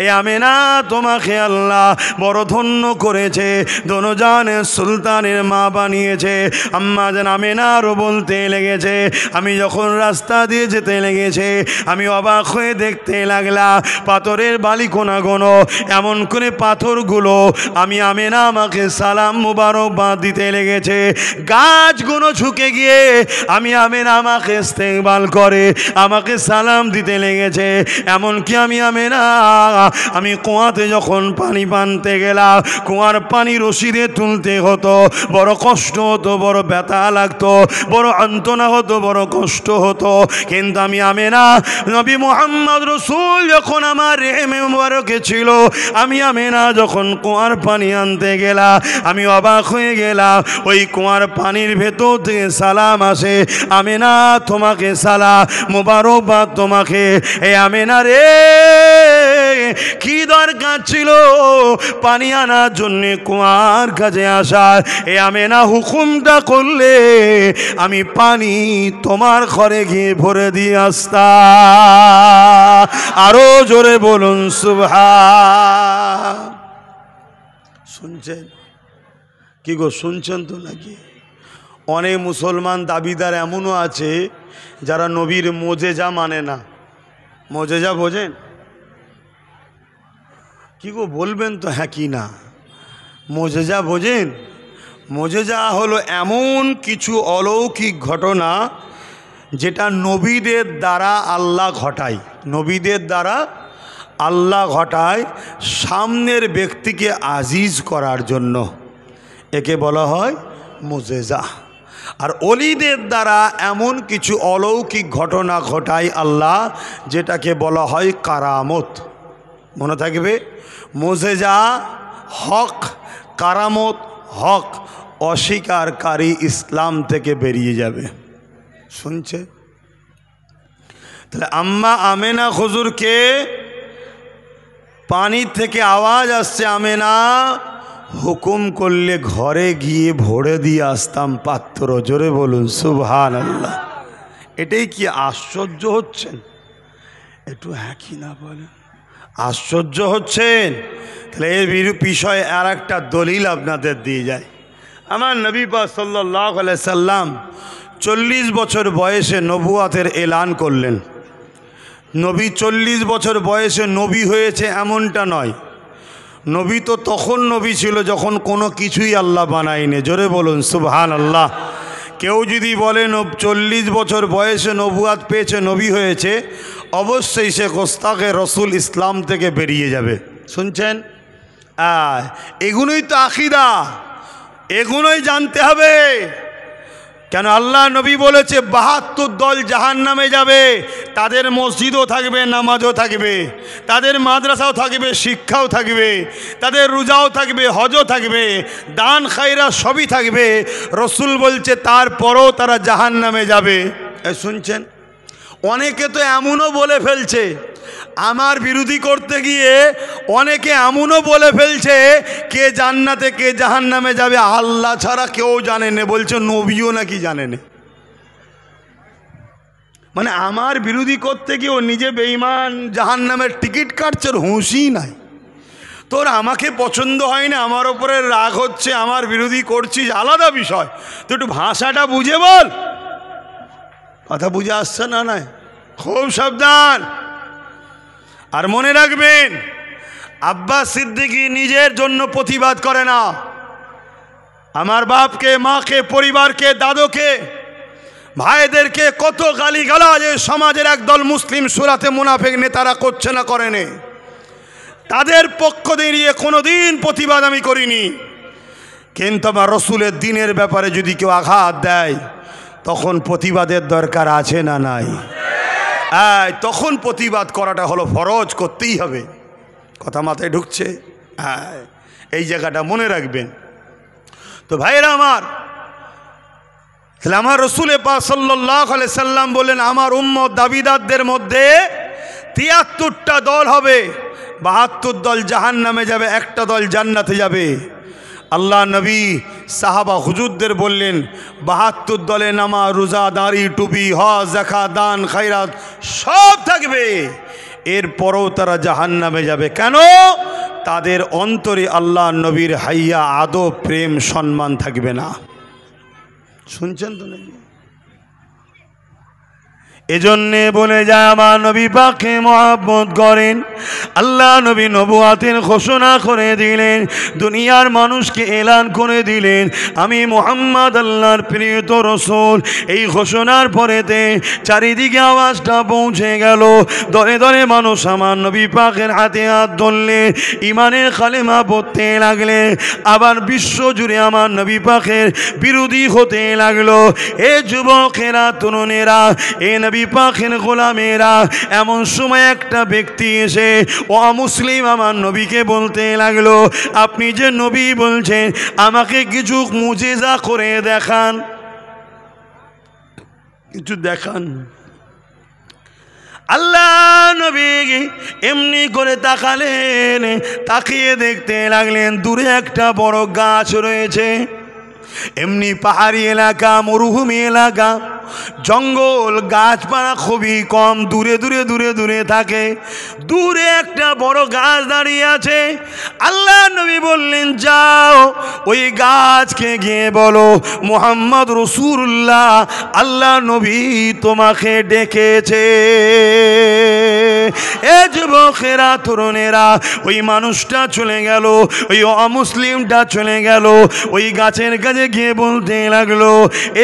এ আমেনা তোমাকে আল্লাহ বড় ধন্য করেছে, দোনোজানের সুলতানের মা বানিয়েছে। আম্মা জান আমেনারও বলতে লেগেছে, আমি যখন রাস্তা দিয়ে যেতে লেগেছে আমি অবাক হয়ে দেখতে লাগলাম পাথরের বালিকোনাগুলো, এমন করে পাথরগুলো আমি আমেনা আমাকে সালাম মুবারকবাদ দিতে লেগেছে। গাছগুলো ঝুঁকে গিয়ে আমি আমেনা আমাকে ইস্তেকবাল করে আমাকে সালাম দিতে লেগেছে। এমনকি আমি আমেনা আমি কুয়াতে যখন পানি পানতে গেলাম, কুয়ার পানি রশিদে তুলতে হতো, বড় কষ্ট হতো, বড় ব্যথা লাগতো, বড় যন্ত্রণা হতো, বড় কষ্ট হতো। কিন্তু আমি আমেনা নবী মুহাম্মদ রসুল যখন আমার রেহেমে মুবারকে ছিল, আমি আমেনা যখন কুয়ার পানি আনতে গেলাম আমি অবাক হয়ে গেলাম, ওই কুয়ার পানির ভেতর থেকে সালাম আসে, আমেনা তোমাকে সালাম মুবারকবাদ তোমাকে। এই আমেনা রে কি দরকার ছিল পানি আনার জন্য কুয়ার কাছে আসার? এই আমেনা হুকুমটা করলে আমি পানি তোমার ঘরে গিয়ে ভরে দিয়ে আসতাম। আরো জোরে বলুন সুবহান। শুনছেন কি গো, শুনছেন তো নাকি? অনেক মুসলমান দাবিদার এমনও আছে যারা নবীর মোজেজা মানে না। মোজেজা বোঝেন কি গো, বলবেন তো হ্যাঁ কি না? মোজেজা বোঝেন? মোজেজা হলো এমন কিছু অলৌকিক ঘটনা যেটা নবীদের দ্বারা আল্লাহ ঘটায়, নবীদের দ্বারা আল্লাহ ঘটায় সামনের ব্যক্তিকে আজিজ করার জন্য, একে বলা হয় মুজেজা। আর অলিদের দ্বারা এমন কিছু অলৌকিক ঘটনা ঘটায় আল্লাহ যেটাকে বলা হয় কারামত। মনে থাকবে, মুজেজা হক, কারামত হক, অস্বীকারী ইসলাম থেকে বেরিয়ে যাবে। শুনছে? তাহলে আম্মা আমেনা হুজুরকে পানি থেকে আওয়াজ আসছে, আমেনা হুকুম করলে ঘরে গিয়ে ভরে দিয়ে আসতাম পাত্র। জোরে বলুন সুবহানাল্লাহ। এটাই কি আশ্চর্য হচ্ছেন? একটু হ্যাঁ কি না বলেন? আশ্চর্য হচ্ছেন? তাহলে এর বিষয়ে আর একটা দলিল আপনাদের দিয়ে যায়। আমার নবী পাক সাল্লাল্লাহু আলাইহি সাল্লাম 40 বছর বয়সে নবুয়াতের এলান করলেন। নবী 40 বছর বয়সে নবী হয়েছে এমনটা নয়, নবী তো তখন নবী ছিল যখন কোনো কিছুই আল্লাহ বানায়নি। জোরে বলুন সুবহানাল্লাহ। কেউ যদি বলে 40 বছর বয়সে নবুয়াত পেয়েছে, নবী হয়েছে, অবশ্যই সে গোস্তাকে রসুল ইসলাম থেকে বেরিয়ে যাবে। শুনছেন? এগুলোই তো আকিদা, এগুলোই জানতে হবে। কেন আল্লাহ নবী বলেছে 72 দল জাহান্নামে যাবে, তাদের মসজিদও থাকবে, নামাজও থাকবে, তাদের মাদ্রাসাও থাকবে, শিক্ষাও থাকবে, তাদের রোজাও থাকবে, হজও থাকবে, দান খায়রা সবই থাকবে। রসুল বলছে তারপরও তারা জাহান্নামে যাবে। শুনছেন? অনেকে তো এমনও বলে ফেলছে আমার বিরোধী করতে গিয়ে অনেকে এমনও বলে ফেলছে কে জান্নাতে কে জাহান্নামে যাবে আল্লাহ ছাড়া কেউ জানে না, বলছে নবীও নাকি জানে না। মানে আমার বিরোধী করতে গিয়ে ও নিজে বেঈমান জাহান্নামের টিকিট কাটছে, ওর হুঁশই নাই। তোর আমাকে পছন্দ হয় না, আমার ওপরে রাগ হচ্ছে, আমার বিরোধী করছিস আলাদা বিষয়, তো একটু ভাষাটা বুঝে বল। কথা বুঝে আসছে না? নয়, খুব সাবধান। আর মনে রাখবেন, আব্বাস সিদ্দিকী নিজের জন্য প্রতিবাদ করে না, আমার বাপকে, মাকে, পরিবারকে, দাদুকে, ভাইদেরকে কত গালিগালাজ সমাজের একদল মুসলিম সুরাতে মুনাফিক নেতারা করছে না, করেনি। তাদের পক্ষ দিয়ে কোনোদিন প্রতিবাদ আমি করিনি। কিন্তু আমার রসুলের দিনের ব্যাপারে যদি কেউ আঘাত দেয় তখন প্রতিবাদের দরকার আছে না নাই? তখন প্রতিবাদ করাটা হলো ফরজ, করতেই হবে। কথা মাথায় ঢুকছে? এই জায়গাটা মনে রাখবেন। তো ভাইরা আমার, তাহলে আমার রসুল পাক সাল্লাল্লাহু আলাইহি সাল্লাম বলেন আমার উম্মত দাবিদারদের মধ্যে ৭৩টা দল হবে, ৭২ দল জাহান্নামে যাবে, একটা দল জান্নাতে যাবে। আল্লাহ নবী সাহাবা হুজুরদের বললেন ৭২ দলে নামাজ, রোজা, দাড়ি, টুপি, হজ, যাকাত, দান, খায়রাত সব থাকবে, এরপরও তারা জাহান্নামে যাবে। কেন? তাদের অন্তরে আল্লাহ নবীর হাইয়া, আদব, প্রেম, সম্মান থাকবে না। শুনছেন তো নাকি? এজন্যে বলে যায় আমার নবী পাককে মহব্বত করেন। আল্লাহ নবী নবুয়াতের ঘোষণা করে দিলেন, দুনিয়ার মানুষকে এলান করে দিলেন আমি মুহাম্মদ আল্লাহর প্রিয়ত রসুল। এই ঘোষণার পরেতে চারিদিকে আওয়াজটা পৌঁছে গেল, দলে দলে মানুষ আমার নবী পাকের হাতে হাত ধরলে ইমানের কালেমা পড়তে লাগলে, আবার বিশ্ব জুড়ে আমার নবী পাকের বিরোধী হতে লাগলো। এ যুবকেরা, তরুণেরা, এ নবী পাকের গোলামেরা, এমন সময় একটা ব্যক্তি এসে অমুসলিম আমার নবীকে বলতে লাগলো, আপনি যে নবী বলছেন আমাকে কিছু মুজিজা করে দেখান, কিছু দেখান। আল্লাহ নবী এমনি করে তাকালেন, তাকিয়ে দেখতে লাগলেন দূরে একটা বড় গাছ রয়েছে। এমনি পাহাড়ি এলাকা, মরুভূমি এলাকা, জঙ্গল, গাছপালা খুবই কম, দূরে দূরে দূরে দূরে থাকে। দূরে একটা বড় গাছ দাঁড়িয়ে আছে। আল্লাহ নবী বললেন, যাও ওই গাছকে গিয়ে বলো মুহাম্মদ রাসূলুল্লাহ আল্লাহ নবী তোমাকে ডেকেছে। এ যুবকেরা, তরুণেরা, ওই মানুষটা চলে গেল, ওই অমুসলিমটা চলে গেল, ওই গাছের কাছে গিয়ে বলতে লাগলো,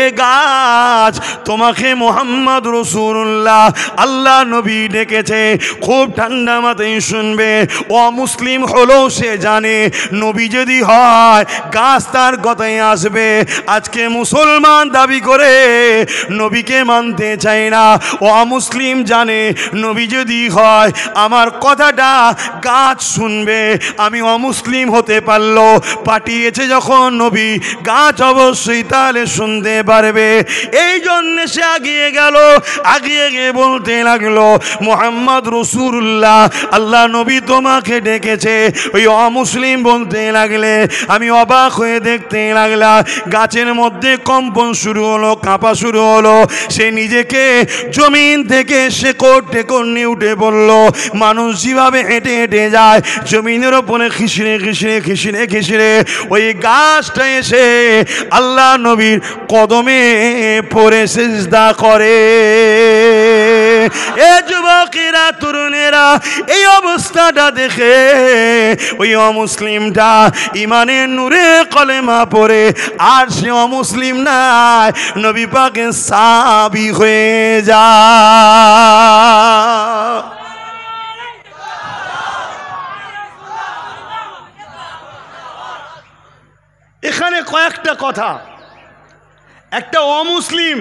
এ গাছ তোমাকে মুহাম্মদ রাসূলুল্লাহ আল্লাহ নবী ডেকেছে। খুব ঠান্ডা মাথায় শুনবে, অমুসলিম হলো সে জানে নবী যদি হয় গাছ তার কথায় আসবে। আজকে মুসলমান দাবি করে নবীকে মানতে চায় না, অমুসলিম জানে নবী যদি হয় আমার কথাটা গাছ শুনবে। আমি অমুসলিম হতে পারলো, পাঠিয়েছে যখন নবী, গাছ অবশ্যই তাহলে শুনতে পারবে। এই জন্য সে আগিয়ে গেল, আগিয়ে গিয়ে বলতে লাগলো মুহাম্মদ রাসূলুল্লাহ আল্লাহ নবী তোমাকে ডেকেছে। ওই অমুসলিম বলতে লাগলে আমি অবাক হয়ে দেখতে লাগলাম গাছের মধ্যে কম্পন শুরু হলো, কাঁপা শুরু হলো। সে নিজেকে জমিন থেকে শেকড় টেকড় নিয়ে উঠে বলল, মানুষ যেভাবে হেঁটে হেঁটে যায় জমিনের ওপরে খিসড়ে খিসড়ে খিসড়ে খিসড়ে, ওই গাছটা এসে আল্লাহ নবীর কদমে পড়ে সিজদা করে। এ যুবকেরা, তরুণেরা, এই অবস্থাটা দেখে ওই অমুসলিমটা ইমানের নূরে কলেমা পড়ে আর সে অমুসলিম নাই, নবী পাকের সাহাবী হয়ে যায়। এখানে কয়েকটা কথা। একটা অমুসলিম,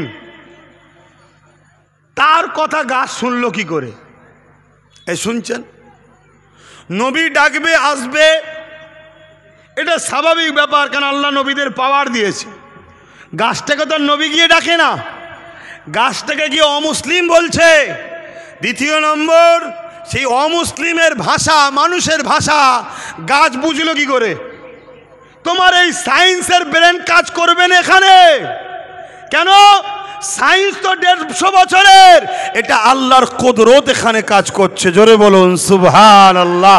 তার কথা গাছ শুনলো কি করে? এই শুনছেন, নবী ডাকবে, আসবে, এটা স্বাভাবিক ব্যাপার, কারণ আল্লাহ নবীদের পাওয়ার দিয়েছে। গাছটাকে তো নবী গিয়ে ডাকে না, গাছটাকে গিয়ে অমুসলিম বলছে। দ্বিতীয় নম্বর, সেই অমুসলিমের ভাষা, মানুষের ভাষা গাছ বুঝলো কি করে? তোমার এই সায়েন্সের ব্রেন কাজ করবে না এখানে। কেন? সায়েন্স তো 150 বছরের, এটা আল্লাহর কুদরত এখানে কাজ করছে। জোরে বলুন সুবহানাল্লাহ,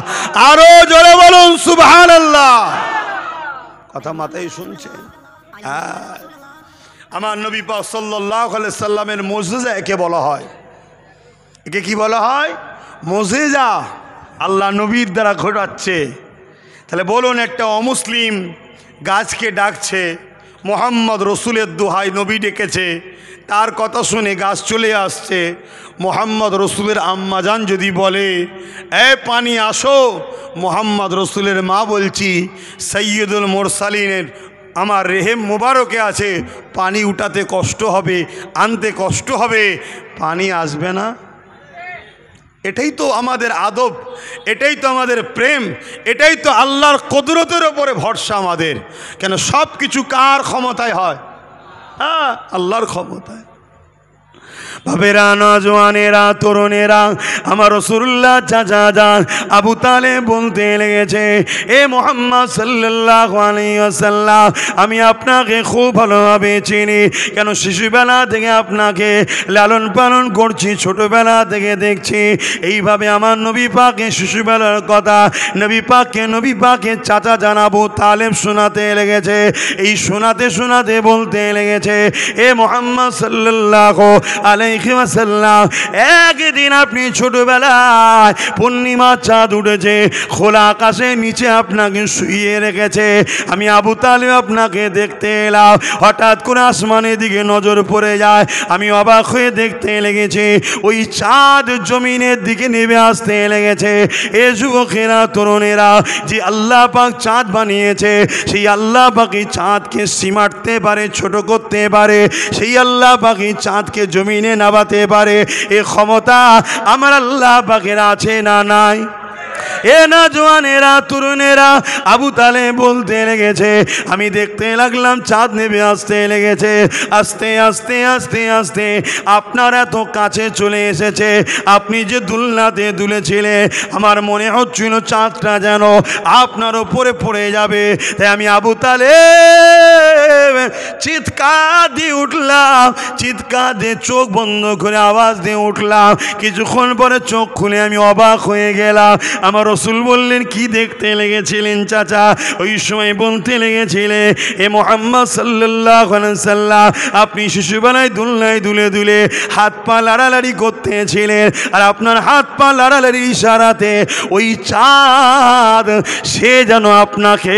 আরো জোরে বলুন সুবহানাল্লাহ। কথা মাথায় শুনছে? আমার নবী পাক সাল্লাল্লাহু আলাইহি সাল্লামের মুজিজা একে বলা হয়। একে কি বলা হয়? মুজিজা। আল্লাহ নবীর দ্বারা ঘটাচ্ছে। তাহলে বলুন, একটা অমুসলিম গাছকে ডাকছে, মোহাম্মদ রসুলের দোহাই নবী ডেকেছে, তার কথা শুনে গাছ চলে আসছে। মোহাম্মদ রসুলের আম্মাজান যদি বলে এ পানি আসো, মোহাম্মদ রসুলের মা বলছি সৈয়দুল মুরসালিনের আমার রেহেম মুবারকে আছে, পানি উঠাতে কষ্ট হবে, আনতে কষ্ট হবে, পানি আসবে না? এটাই তো আমাদের আদব, এটাই তো আমাদের প্রেম, এটাই তো আল্লাহর কুদরতের ওপরে ভরসা আমাদের। কেন সব কিছু কার ক্ষমতায় হয়? হ্যাঁ, আল্লাহর ক্ষমতায়। বাবেরা, নজওয়ানেরা, তরুণেরা, আমার রাসূলুল্লাহ চাচা যান আবু তালেব বলতে লেগেছে, এ মুহাম্মদ সাল্লাল্লাহু আলাইহি ওয়াসাল্লাম, আমি আপনাকে খুব ভালোভাবে চিনি। কেন? শিশুবেলা থেকে আপনাকে লালন পালন করছি, ছোটবেলা থেকে দেখছি। এইভাবে আমার নবী পাকের শিশুবেলার কথা নবী পাকে চাচা যান আবু তালেব শোনাতে লেগেছে। এই শোনাতে শোনাতে বলতে লেগেছে, এ মুহাম্মদ সাল্লাল্লাহু আলাইহি ওয়াসাল্লাম, একদিন আপনি ছোটবেলায় পূর্ণিমা চাঁদ উঠেছে, খোলা আকাশের নিচে আপনাকে শুইয়ে রেখেছে। আমি আবু তালেব আপনাকে দেখতে এলাম, হঠাৎ করে আসমানের দিকে নজর পড়ে যায়। আমি অবাক হয়ে দেখতে লেগেছি, ওই চাঁদ জমিনের দিকে নেমে আসতে লেগেছে। এ যুবকেরা, তরুণেরা, যে আল্লাহ পাক চাঁদ বানিয়েছে, সেই আল্লাহ পাকই চাঁদকে সীমাটতে পারে, ছোট করতে পারে, সেই আল্লাহ পাকই চাঁদকে জমিনে নামাতে পারে। এ ক্ষমতা আমার আল্লাহ পাকের আছে না নাই? এ নজওয়ানেরা, তরুণেরা, আবু তালেব বলতে লেগেছে, আমি দেখতে লাগলাম চাঁদ নেমে আসতে লেগেছে। আস্তে আস্তে আস্তে আস্তে আপনার এত কাছে চলে এসেছে। আপনি যে দুলনাতে দুলেছিলেন, আমার মনে হচ্ছিল চাঁদটা যেন আপনার ওপরে পড়ে যাবে। তাই আমি আবু তালেব চিৎকার দিয়ে উঠলাম, চিৎকার দিয়ে চোখ বন্ধ করে আওয়াজ দিয়ে উঠলাম। কিছুক্ষণ পরে চোখ খুলে আমি অবাক হয়ে গেলাম। আমার রসুল বললেন, কি দেখতে লেগেছিলেন চাচা? ওই সময় বলতে লেগেছিলেন, এ মুহাম্মদ সাল্লাল্লাহু আলাইহি সাল্লাম, আপনি শিশুবেলায় দুলনায় দুলে দুলে হাত পা লাড়ালাড়ি করতেছিলেন, আর আপনার হাত পা লাড়ালাড়ি ইশারাতে ওই চাঁদ সে যেন আপনাকে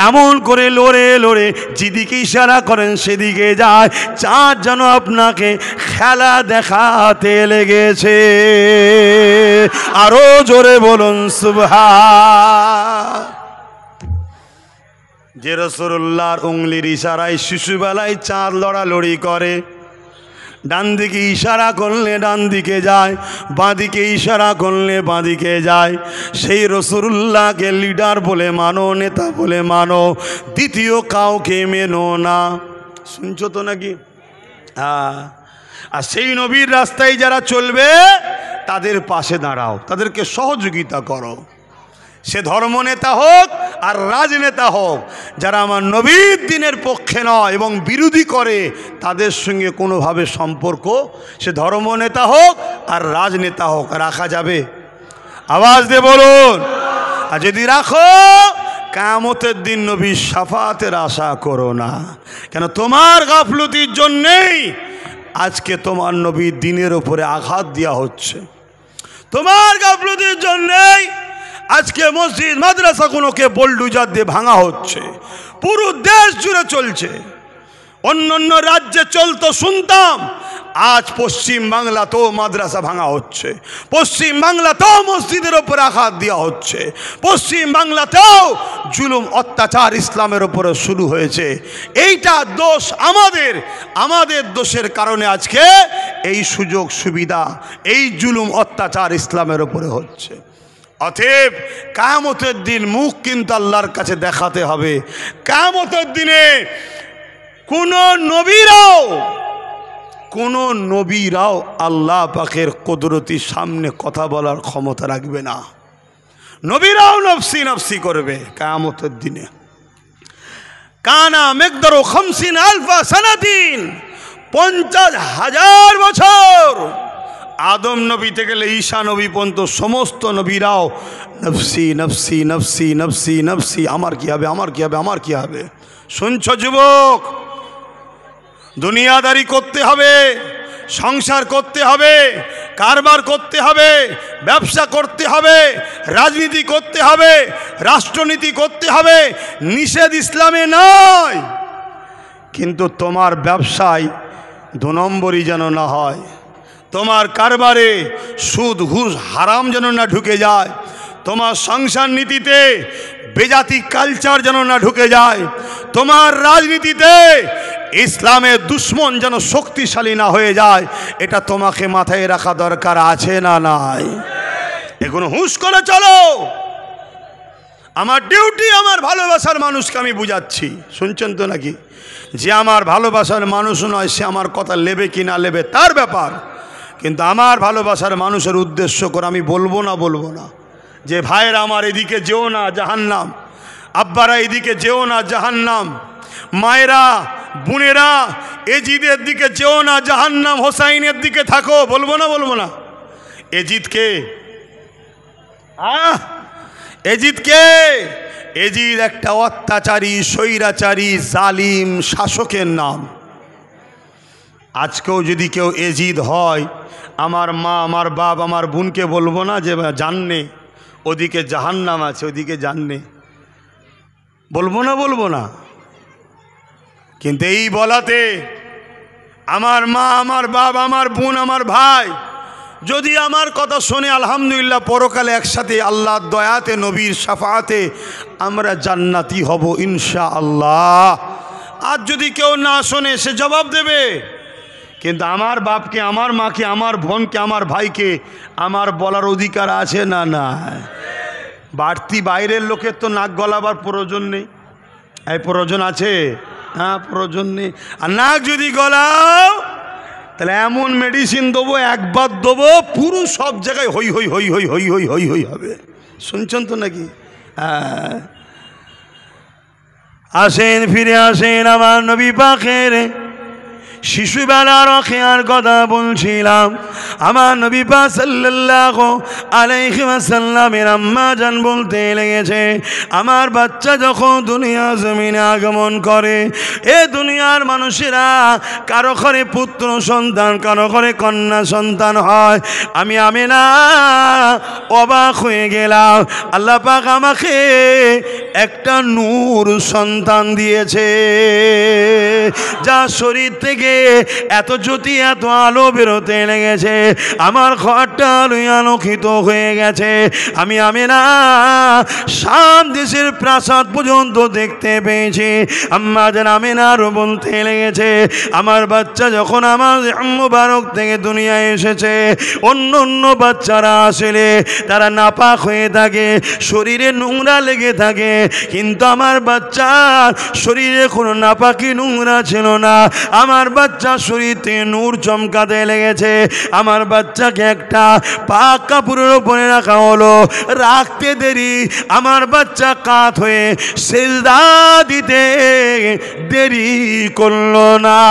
এমন করে লড়ে লড়ে যেদিকে ইশারা করেন সেদিকে যায়। চাঁদ যেন আপনাকে খেলা দেখাতে লেগেছে। আরো জোরে বলুন সুবহান। যে রাসূলুল্লাহর উংলির ইশারায় শিশুবেলায় চাঁদ লড়ালড়ি করে, ডান দিকে ইশারা করলে ডান দিকে যায়, বাঁ দিকে ইশারা করলে বাঁ দিকে যায়, সেই রাসূলুল্লাহকে লিডার বলে মানো, নেতা বলে মানো, দ্বিতীয় কাউকে মেনো না। শুনছো তো নাকি? হ্যাঁ। আর সেই নবীর রাস্তায় যারা চলবে তাদের পাশে দাঁড়াও, তাদেরকে সহযোগিতা করো। সে ধর্মনেতা হোক আর রাজনেতা হোক, যারা আমার নবীর দ্বীনের পক্ষে নয় এবং বিরোধী করে, তাদের সঙ্গে কোনোভাবে সম্পর্ক, সে ধর্মনেতা হোক আর রাজনেতা হোক, রাখা যাবে? আওয়াজ দিয়ে বলুন। আর যদি রাখো, কিয়ামতের দিন নবীর শাফাতের আশা করো না। কেন? তোমার গাফলতির জন্যেই আজকে তোমার নবীর দ্বীনের উপরে আঘাত দেওয়া হচ্ছে। তোমার গাফলতির জন্যেই আজকে মসজিদ মাদ্রাসাগুলোকে বোলডুজার দিয়ে ভাঙা হচ্ছে। পুরো দেশ জুড়ে চলছে। অন্যান্য রাজ্যে চলতো শুনতাম, আজ পশ্চিম বাংলাতেও মাদ্রাসা ভাঙা হচ্ছে, পশ্চিম বাংলাতেও মসজিদের ওপর আঘাত দেওয়া হচ্ছে, পশ্চিম বাংলাতেও জুলুম অত্যাচার ইসলামের ওপরে শুরু হয়েছে। এইটা দোষ আমাদের দোষের কারণে আজকে এই সুযোগ সুবিধা, এই জুলুম অত্যাচার ইসলামের ওপরে হচ্ছে। অতএব কিয়ামতের দিন মুখ কিন্তু আল্লাহর কাছে দেখাতে হবে। কিয়ামতের দিনে কোন নবীরাও কোনো নবীরাও আল্লাহ পাকের কুদরতির সামনে কথা বলার ক্ষমতা রাখবে না। নবীরাও নফসি নফসি করবে কিয়ামতের দিনে। কানা মিকদারু 50,000 সানাতিন, 50,000 বছর। আদম নবী থেকে ঈসা নবী পর্যন্ত সমস্ত নবীরাও নফসি নফসি নফসি নফসি নফসি, আমার কি হবে, আমার কি হবে, আমার কি হবে। শুনছ যুবক, দুনিয়াদারি করতে হবে, সংসার করতে হবে, কারবার করতে হবে, ব্যবসা করতে হবে, রাজনীতি করতে হবে, রাষ্ট্রনীতি করতে হবে, নিষেধ ইসলামে নয়। কিন্তু তোমার ব্যবসায় 2 নম্বরই যেন না হয়, তোমার কারবারে সুদ ঘুষ হারাম যেন না ঢুকে যায়, তোমার সংসার নীতিতে বেজাতি কালচার যেন না ঢুকে যায়, তোমার রাজনীতিতে ইসলামের দুশ্মন যেন শক্তিশালী না হয়ে যায়। এটা তোমাকে মাথায় রাখা দরকার আছে না নাই? এগুলো হুঁশ করে চলো। আমার ডিউটি আমার ভালোবাসার মানুষকে আমি বুঝাচ্ছি, শুনছেন তো নাকি? যে আমার ভালোবাসার মানুষ নয় সে আমার কথা নেবে কি না নেবে তার ব্যাপার, কিন্তু আমার ভালোবাসার মানুষের উদ্দেশ্য করে আমি বলবো না যে ভাইয়েরা আমার এদিকে যেও না জাহান্নাম, আব্বারা এদিকে যেও না জাহান্নাম, মায়েরা বোনেরা এজিদের দিকে যেও না জাহান্নাম, হোসাইনের দিকে থাকো, বলবো না। এজিদকে এজিদকে এজিদ একটা অত্যাচারী স্বৈরাচারী জালিম শাসকের নাম। আজকেও যদি কেউ এজিদ হয়, আমার মা আমার বাপ আমার বোনকে বলবো না যে জাননে ওদিকে জাহান্নাম আছে, ওদিকে জাননে, বলবো না। কিন্তু এই বলাতে আমার মা আমার বাপ আমার বোন আমার ভাই যদি আমার কথা শোনে, আলহামদুলিল্লাহ পরকালে একসাথে আল্লাহর দয়াতে নবীর শাফাআতে আমরা জান্নাতি হব ইনশাআল্লাহ। আর যদি কেউ না শোনে সে জবাব দেবে। কিন্তু আমার বাপকে আমার মাকে আমার বোনকে আমার ভাইকে আমার বলার অধিকার আছে না? না। বাড়তি বাইরের লোকের তো নাক গলাবার প্রয়োজন নেই। এই প্রয়োজন আছে? হ্যাঁ, প্রয়োজন নেই। আর নাক যদি গলাও তাহলে এমন মেডিসিন দেবো, একবার দেবো, পুরো সব জায়গায় হই হই হই হই হই হই হই হই হবে। শুনছেন তো নাকি? হ্যাঁ, আসেন ফিরে আসেন আমার নবী পাকের শিশুবেলার খেয়ার কথা বলছিলাম। আমার নবী পাক সাল্লাল্লাহু আলাইহি ওয়াসাল্লামের আম্মা জান বলতে লেগেছে, আমার বাচ্চা যখন দুনিয়া জমিনে আগমন করে, এ দুনিয়ার মানুষেরা কারো ঘরে পুত্র সন্তান কারো ঘরে কন্যা সন্তান হয়, আমি আমিনা অবাক হয়ে গেলাম। আল্লাহ পাক আমাকে একটা নূর সন্তান দিয়েছে, যা শরীর থেকে এত জ্যোতি এত আলো বেরোতে লেগেছে, আমার ঘরটা আলোকিত হয়ে গেছে। আমি আমিনা শাম দেশের প্রাসাদ পর্যন্ত দেখতে পেয়েছি। আম্মা জান আমিনারও বলতে লেগেছে, আমার বাচ্চা যখন আমার মুবারক থেকে দুনিয়ায় এসেছে, অন্য বাচ্চারা আসলে তারা নাপাক হয়ে থাকে, শরীরে নোংরা লেগে থাকে, কিন্তু আমার বাচ্চার শরীরে কোনো নাপাকি নোংরা ছিল না। আমার বাচ্চা শরীরে নূর চমকাতে লেগেছে। আমার বাচ্চাকে একটা পাক কাপড়ের উপরে রাখা হলো, রাখতে দেরি আমার বাচ্চা কাত হয়ে সিজদা দিতে দেরি করলো না।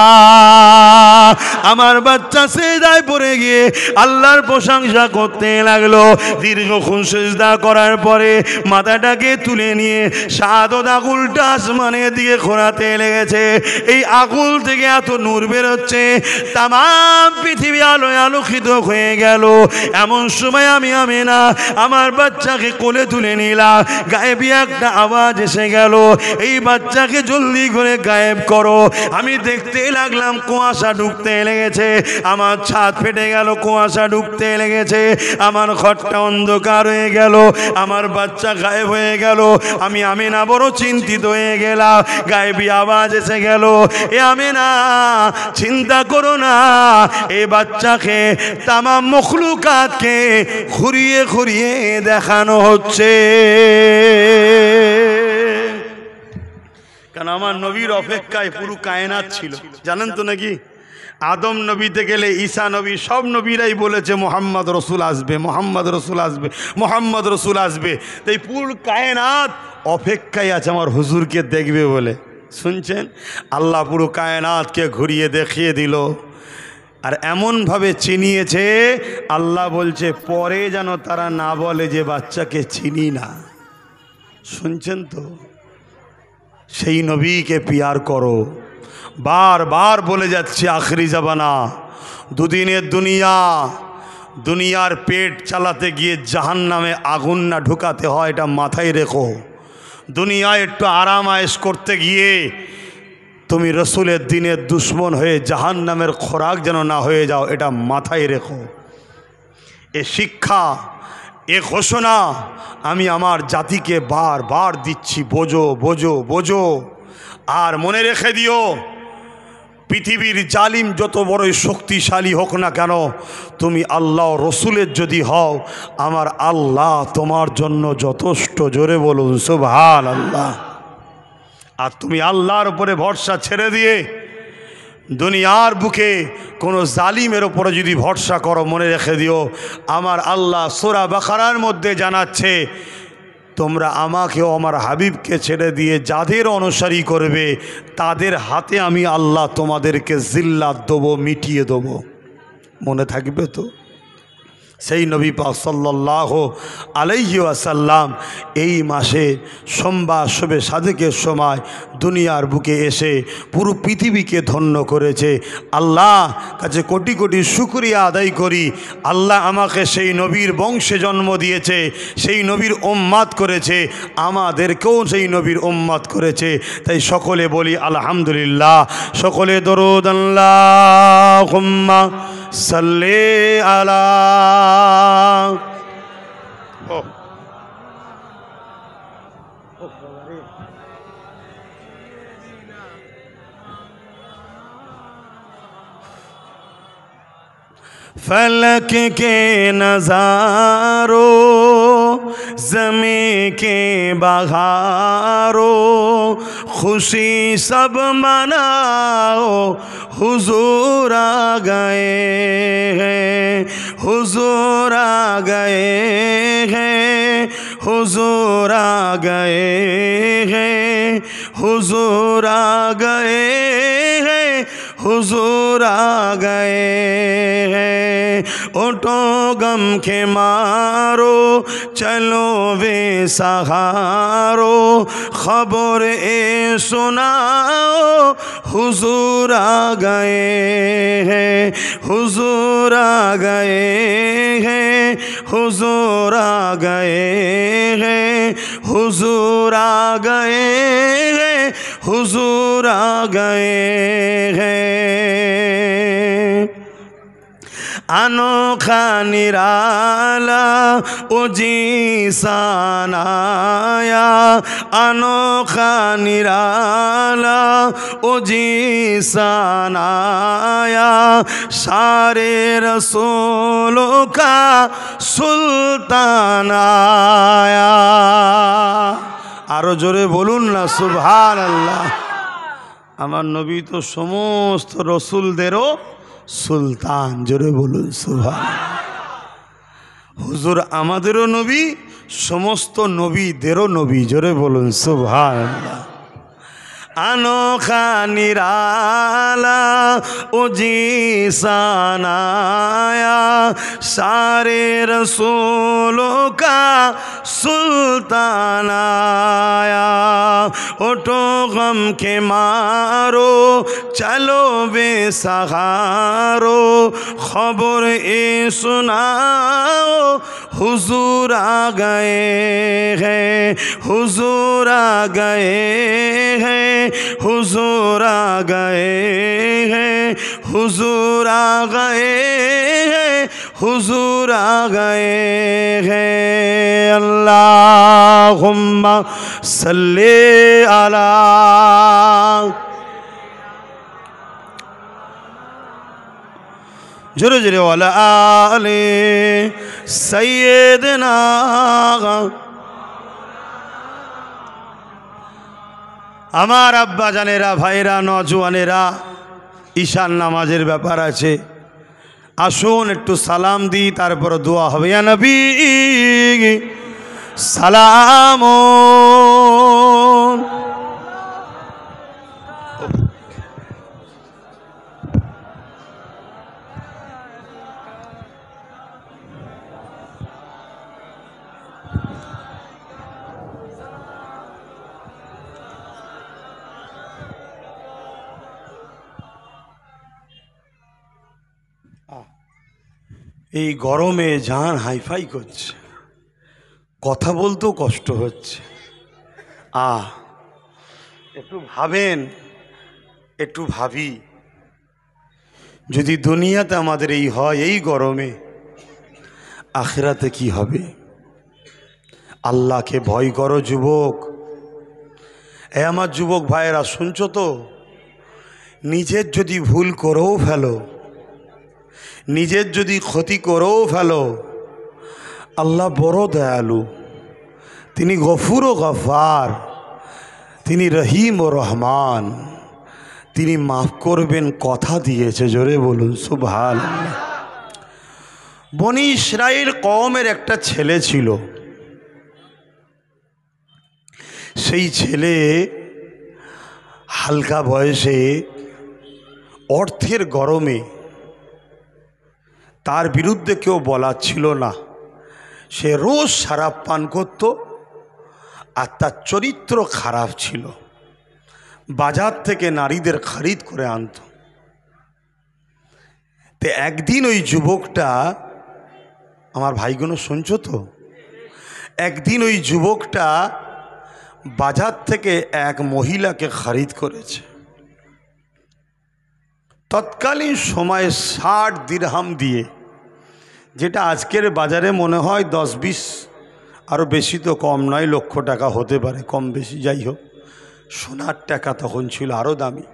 আমার বাচ্চা সিজদায় পড়ে গিয়ে আল্লাহর প্রশংসা করতে লাগলো। দীর্ঘক্ষণ সিজদা করার পরে মাথাটাকে তুলে নিয়ে শাহাদাত আঙুলটা আসমানের দিকে ঘোরাতে লেগেছে। এই আঙুল থেকে এত নূর বেরোচ্ছে, তামাম পৃথিবী আলোয় আলোকিত হয়ে গেল। এমন সময় আমি আমিনা আমার বাচ্চাকে কোলে তুলে নিলাম। গায়েবী একটা আওয়াজ এসে গেল, এই বাচ্চাকে জলদি করে গায়েব করো। আমি দেখতে লাগলাম কুয়াশা ঢুকতে লেগেছে, আমার ছাদ ফেটে গেল, কুয়াশা ঢুকতে লেগেছে, আমার ঘরটা অন্ধকার হয়ে গেল, আমার বাচ্চা গায়েব হয়ে গেল। আমি আমিনা বড় চিন্তিত হয়ে গেলাম। গায়েবী আওয়াজ এসে গেল, এ আমিনা চিন্তা করো না, এই বাচ্চাকে তামাম মখলুকাতকে ঘুরিয়ে ঘুরিয়ে দেখানো হচ্ছে। কারণ আমার নবীর অপেক্ষায় পুরো কায়নাত ছিল, জানেন তো নাকি? আদম নবীতে গেলে ঈসা নবী, সব নবীরাই বলেছে মোহাম্মদ রসুল আসবে, মোহাম্মদ রসুল আসবে, মোহাম্মদ রসুল আসবে। তাই পুরো কায়নাত অপেক্ষায় আছে আমার হুজুরকে দেখবে বলে। শুনছেন, আল্লাহ পুরো কায়নাতকে ঘুরিয়ে দেখিয়ে দিল, আর এমনভাবে চিনিয়েছে, আল্লাহ বলছে পরে যেন তারা না বলে যে বাচ্চাকে চিনি না। শুনছেন তো, সেই নবীকে পিয়ার করো। বারবার বলে যাচ্ছে আখরি জামানা, দুদিনের দুনিয়া, দুনিয়ার পেট চালাতে গিয়ে জাহান্নামে আগুন না ঢুকাতে হয়, এটা মাথায় রেখো। দুনিয়ায় একটু আরাম আয়েশ করতে গিয়ে তুমি রসুলের দিনের দুশ্মন হয়ে জাহান্নামের খোরাক যেন না হয়ে যাও, এটা মাথায় রেখো। এ শিক্ষা, এ ঘোষণা আমি আমার জাতিকে বারবার দিচ্ছি, বোঝো বোঝো বোঝো। আর মনে রেখে দিও, পৃথিবীর জালিম যত বড়ই শক্তিশালী হোক না কেন, তুমি আল্লাহ রসুলের যদি হও, আমার আল্লাহ তোমার জন্য যথেষ্ট। জোরে বলুন সুবহানাল্লাহ। আর তুমি আল্লাহর উপরে ভরসা ছেড়ে দিয়ে দুনিয়ার বুকে কোনো জালিমের ওপরে যদি ভরসা করো, মনে রেখে দিও আমার আল্লাহ সূরা বাকারার মধ্যে জানাচ্ছে, তোমরা আমাকেও আমার হাবিবকে ছেড়ে দিয়ে যাদের অনুসারী করবে তাদের হাতে আমি আল্লাহ তোমাদেরকে জিল্লাত দেবো, মিটিয়ে দেবো। মনে থাকবে তো? সেই নবী পাক সাল্লাল্লাহু আলাইহি ওয়াসাল্লাম এই মাসে সোমবার শবে সাদেকের সময় দুনিয়ার বুকে এসে পুরো পৃথিবীকে ধন্য করেছে। আল্লাহ কাছে কোটি কোটি শুকরিয়া আদায় করি, আল্লাহ আমাকে সেই নবীর বংশে জন্ম দিয়েছে, সেই নবীর উম্মত করেছে, আমাদেরকেও সেই নবীর উম্মত করেছে। তাই সকলে বলি আলহামদুলিল্লাহ, সকলে দরুদ আল্লাহুম্মা সাল্লি আলা फलक के नज़ारों, ज़मीं के बहारों, खुशी सब मनाओ, हुजूर आ गए हैं, हुजूर आ गए हैं, हुजूर आ गए हैं, हुजूर आ गए हैं, हुजूर आ गए हैं। उठो गम के मारो, चलो वे सहारो, खबर ए सुनाओ, हुजूर आ गए हैं, हुजूर आ गए हैं, हुजूर आ गए हैं, हुजूर आ गए हैं, हुजूर आ गए हैं। अनोखा निराला उजी सानाया, अनोखा निराला उजी सानाया, सारे रसूलों का सुल्तान आया। आरो जोरे बोलून ना सुबहानाल्लाह। আমার নবী তো সমস্ত রসুলদেরও সুলতান। জোরে বলুন সুবহানাল্লাহ। হুজুর আমাদেরও নবী, সমস্ত নবীদেরও নবী। জোরে বলুন সুবহানাল্লাহ। अनोखा निराला उजी सानाया, सारे रसूलों का सुल्तान आया। उठो गम के मारो, चलो बेसहारो, खबर ए सुनाओ, हुजूर आ गए हैं, हुजूर आ गए हैं, हुजूर आ गए हैं, हुजूर आ गए हैं, हुजूर आ गए हैं। अल्लाहुम्मा सल्ली अला, जोरे जोरे वाला आले सैयदना। আমার আব্বা জানেরা, ভাইরা, নজওয়ানেরা, ঈশান নামাজের ব্যাপার আছে। আসুন একটু সালাম দিই, তারপর দোয়া হবে। ইয়া নবী সালাম। এই গরমে জান হাইফাই করছে, কথা বলতেও কষ্ট হচ্ছে। একটু ভাবেন, একটু ভাবি, যদি দুনিয়াতে আমাদের এই হয় এই গরমে, আখিরাতে কি হবে? আল্লাহকে ভয় করো যুবক। আমার যুবক ভাইয়েরা শুনছো তো? নিজের যদি ভুল করেও ফেলো, নিজের যদি ক্ষতি করেও ফেলো, আল্লাহ বড় দয়ালু, তিনি গফুর ও গফার, তিনি রহিম ও রহমান, তিনি মাফ করবেন, কথা দিয়েছে। জোরে বলুন সুবহানাল্লাহ। বনি ইসরাইল কওমের একটা ছেলে ছিল। সেই ছেলে হালকা বয়সে অর্থের গরমে, তার বিরুদ্ধে কেউ বলার ছিল না। সে রোজ শরাব পান করত, আর তার চরিত্র খারাপ ছিল। বাজার থেকে নারীদের খরিদ করে আনত। তো একদিন ওই যুবকটা, আমার ভাইগুলো শুনছো তো, একদিন ওই যুবকটা বাজার থেকে এক মহিলাকে খরিদ করেছে। তৎকালীন সময়ে 60 দিরহাম দিয়ে, যেটা আজকের বাজারে মনে হয় 10-20, আরও বেশি তো কম নয়, লক্ষ টাকা হতে পারে, কম বেশি যাই হোক। সোনার টাকা তখন ছিল আরও দামি।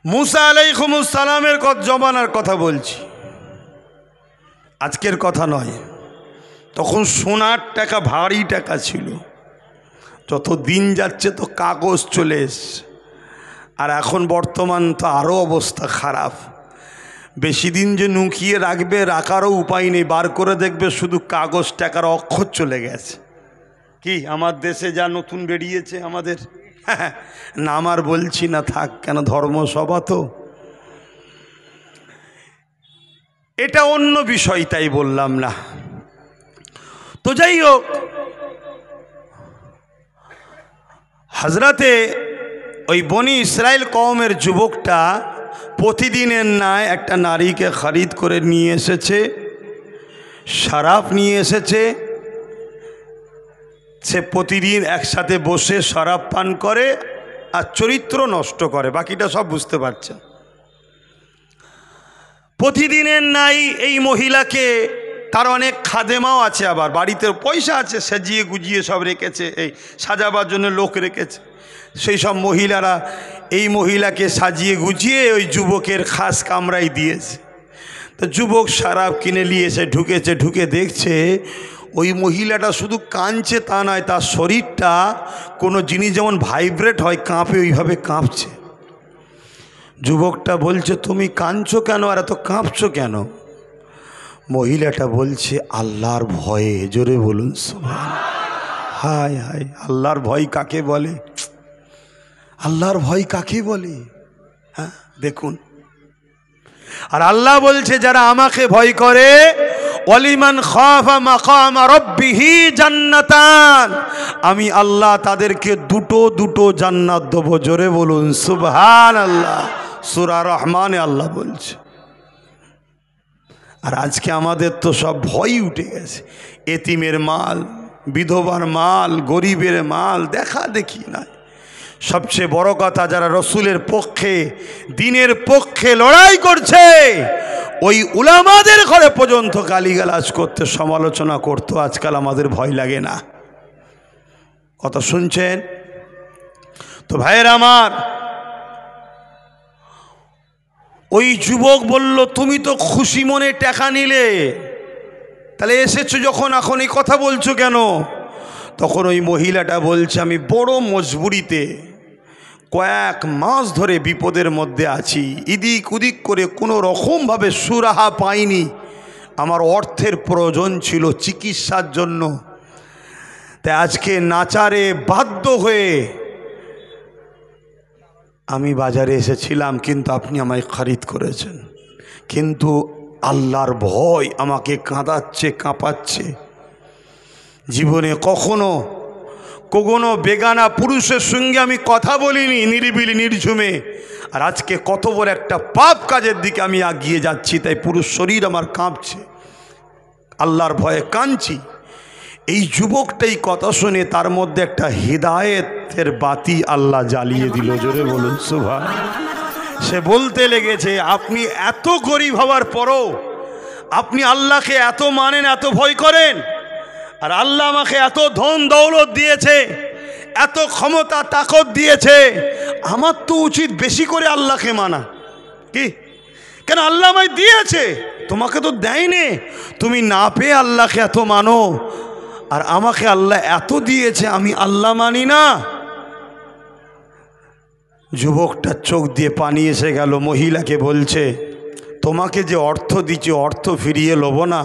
মুসা আলাইহিস সালামের জমানার কথা বলছি, আজকের কথা নয়। তখন সোনার টাকা ভারী টাকা ছিল। যত দিন যাচ্ছে তো কাগজ চলে এসছে, আর এখন বর্তমান তো আরও অবস্থা খারাপ। বেশি দিন যে নুকিয়ে রাখবে, রাখারও উপায় নেই, বার করে দেখবে শুধু কাগজ টাকার অক্ষর চলে গেছে। কি আমার দেশে যা নতুন বেরিয়েছে আমাদের, নাম আর বলছি না, থাক, কেন ধর্মসভা তো। এটা অন্য বিষয়, তাই বললাম না। তো যাই হোক, হযরতে ওই বনি ইসরাইল কওমের যুবকটা প্রতিদিনের ন্যায় একটা নারীকে খরিদ করে নিয়ে এসেছে, শরাব নিয়ে এসেছে। সে প্রতিদিন একসাথে বসে শরাব পান করে আর চরিত্র নষ্ট করে, বাকিটা সব বুঝতে পারছেন। প্রতিদিনের নাই এই মহিলাকে, তার অনেক খাদেমাও আছে, আবার বাড়িতে পয়সা আছে, সাজিয়ে গুজিয়ে সব রেখেছে, এই সাজাবার জন্য লোক রেখেছে। সেই সব মহিলারা এই মহিলাকে সাজিয়ে গুজিয়ে ওই যুবকের খাস কামরায় দিয়েছে। তো যুবক শরাব কিনে নিয়ে এসে ঢুকেছে, ঢুকে দেখছে ওই মহিলাটা শুধু কাঁদছে তা নয়, তার শরীরটা কোনো জিনিস যেমন ভাইব্রেট হয়, কাঁপে, ওইভাবে কাঁপছে। যুবকটা বলছে, তুমি কাঁদছো কেন আর এত কাঁপছো কেন? মহিলাটা বলছে, আল্লাহর ভয়ে। জোরে বলুন সুবহানাল্লাহ। হায় হায়, আল্লাহর ভয় কাকে বলে? আল্লাহর ভয় কাকে বলে? হ্যাঁ দেখুন, আর আল্লাহ বলছে যারা আমাকে ভয় করে, ওয়ালিমান খাফা মাকাম রাব্বিহি জান্নাতান, আমি আল্লাহ তাদেরকে দুটো দুটো জান্নাত দেব। জোরে বলুন সুবহানাল্লাহ। সূরা রহমানে আল্লাহ বলছে। আর আজকে আমাদের তো সব ভয় উঠে গেছে। এতিমের মাল, বিধবার মাল, গরিবের মাল দেখা দেখি না। সবচেয়ে বড় কথা, যারা রসুলের পক্ষে, দিনের পক্ষে লড়াই করছে, ওই উলামাদের ঘরে পর্যন্ত গালিগালাজ করতে, সমালোচনা করতে আজকাল আমাদের ভয় লাগে না। কথা শুনছেন তো ভাইয়ের আমার? ওই যুবক বলল, তুমি তো খুশি মনে টাকা নিলে, তাহলে এসেছো যখন এখন এই কথা বলছো কেন? তখন ওই মহিলাটা বলছে, আমি বড় মজবুরিতে, কয়েক মাস ধরে বিপদের মধ্যে আছি, ইদিক উদিক করে কোনো রকমভাবে সুরাহা পাইনি। আমার অর্থের প্রয়োজন ছিল চিকিৎসার জন্য, তাই আজকে নাচারে বাধ্য হয়ে আমি বাজারে এসেছিলাম, কিন্তু আপনি আমায় খরিদ করেছেন। কিন্তু আল্লাহর ভয় আমাকে কাঁদাচ্ছে, কাঁপাচ্ছে। জীবনে কখনো বেগানা পুরুষের সঙ্গে আমি কথা বলিনি, নিরিবিলি নির্ঝুমে। আর আজকে কত বড় একটা পাপ কাজের দিকে আমি এগিয়ে যাচ্ছি, তাই পুরো শরীর আমার কাঁপছে, আল্লাহর ভয়ে কাঁদছি। এই যুবকটাই কথা শুনে তার মধ্যে একটা হিদায়েতের বাতি আল্লাহ জ্বালিয়ে দিল। জোরে বলুন সুবহানাল্লাহ। সে বলতে লেগেছে, আপনি এত গরিব হওয়ার পরও আপনি আল্লাহকে এত মানেন, এত ভয় করেন, আর আল্লাহ আমাকে এত ধন দৌলত দিয়েছে, এত ক্ষমতা তাকত দিয়েছে, আমার তো উচিত বেশি করে আল্লাহকে মানা। কি কেন? আল্লাহ আমায় দিয়েছে, তোমাকে তো দেয়নি। তুমি না পেয়ে আল্লাহকে এত মানো, আর আমাকে আল্লাহ এত দিয়েছে, আমি আল্লাহ মানি না। যুবকটার চোখ দিয়ে পানি এসে গেল। মহিলাকে বলছে, তোমাকে যে অর্থ দিচ্ছি, অর্থ ফিরিয়ে নেব না,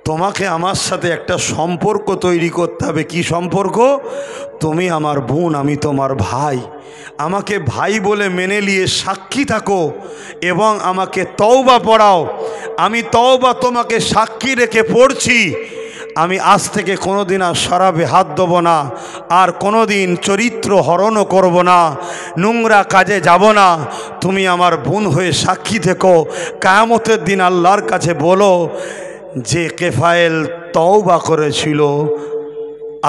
তোমাকে আমার সাথে একটা সম্পর্ক তৈরি করতে হবে। কি সম্পর্ক? তুমি আমার বোন, আমি তোমার ভাই। আমাকে ভাই বলে মেনে নিয়ে সাক্ষী থাকো এবং আমাকে তওবা পড়াও। আমি তওবা তোমাকে সাক্ষী রেখে পড়ছি, আমি আজ থেকে কোনোদিন আর শরাবে হাত দেব না, আর কোনোদিন চরিত্র হরণও করব না, নোংরা কাজে যাব না। তুমি আমার বোন হয়ে সাক্ষী থেকো। কিয়ামতের দিন আল্লাহর কাছে বলো যে কেফায়েল তওবা করেছিল,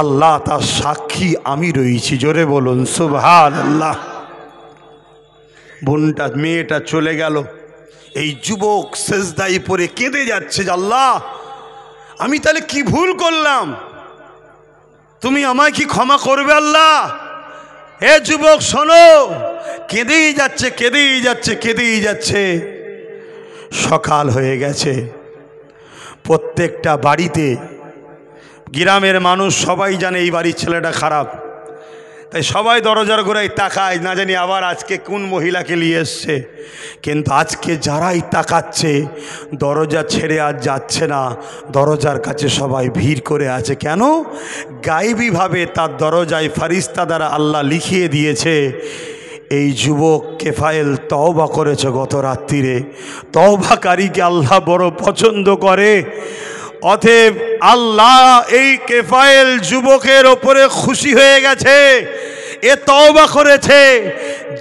আল্লাহ তার সাক্ষী আমি রয়েছি। জোরে বলুন সুবহানাল্লাহ। বোনটা, মেয়েটা চলে গেল। এই যুবক সেজদায় পড়ে কেঁদে যাচ্ছে যে আল্লাহ, আমি তাহলে কি ভুল করলাম? তুমি আমায় কি ক্ষমা করবে আল্লাহ? হে যুবক শোনো, কেঁদেই যাচ্ছে, কেঁদেই যাচ্ছে, কেঁদেই যাচ্ছে। সকাল হয়ে গেছে। প্রত্যেকটা বাড়িতে, গ্রামের মানুষ সবাই জানে এই বাড়ির ছেলেটা খারাপ, তাই সবাই দরজার গোড়ায় তাকায়, না জানি আবার আজকে কোন মহিলাকে নিয়ে এসছে। কিন্তু আজকে যারাই তাকাচ্ছে, দরজা ছেড়ে আর যাচ্ছে না, দরজার কাছে সবাই ভিড় করে আছে। কেন? গায়েবীভাবে তার দরজায় ফারিস্তা দ্বারা আল্লাহ লিখিয়ে দিয়েছে, এই যুবক কেফায়েল তওবা করেছে গত রাত্রিরে। তওবাকারীকে আল্লাহ বড় পছন্দ করে। অতএব আল্লাহ এই কেফায়েল যুবকের ওপরে খুশি হয়ে গেছে। এ তওবা করেছে,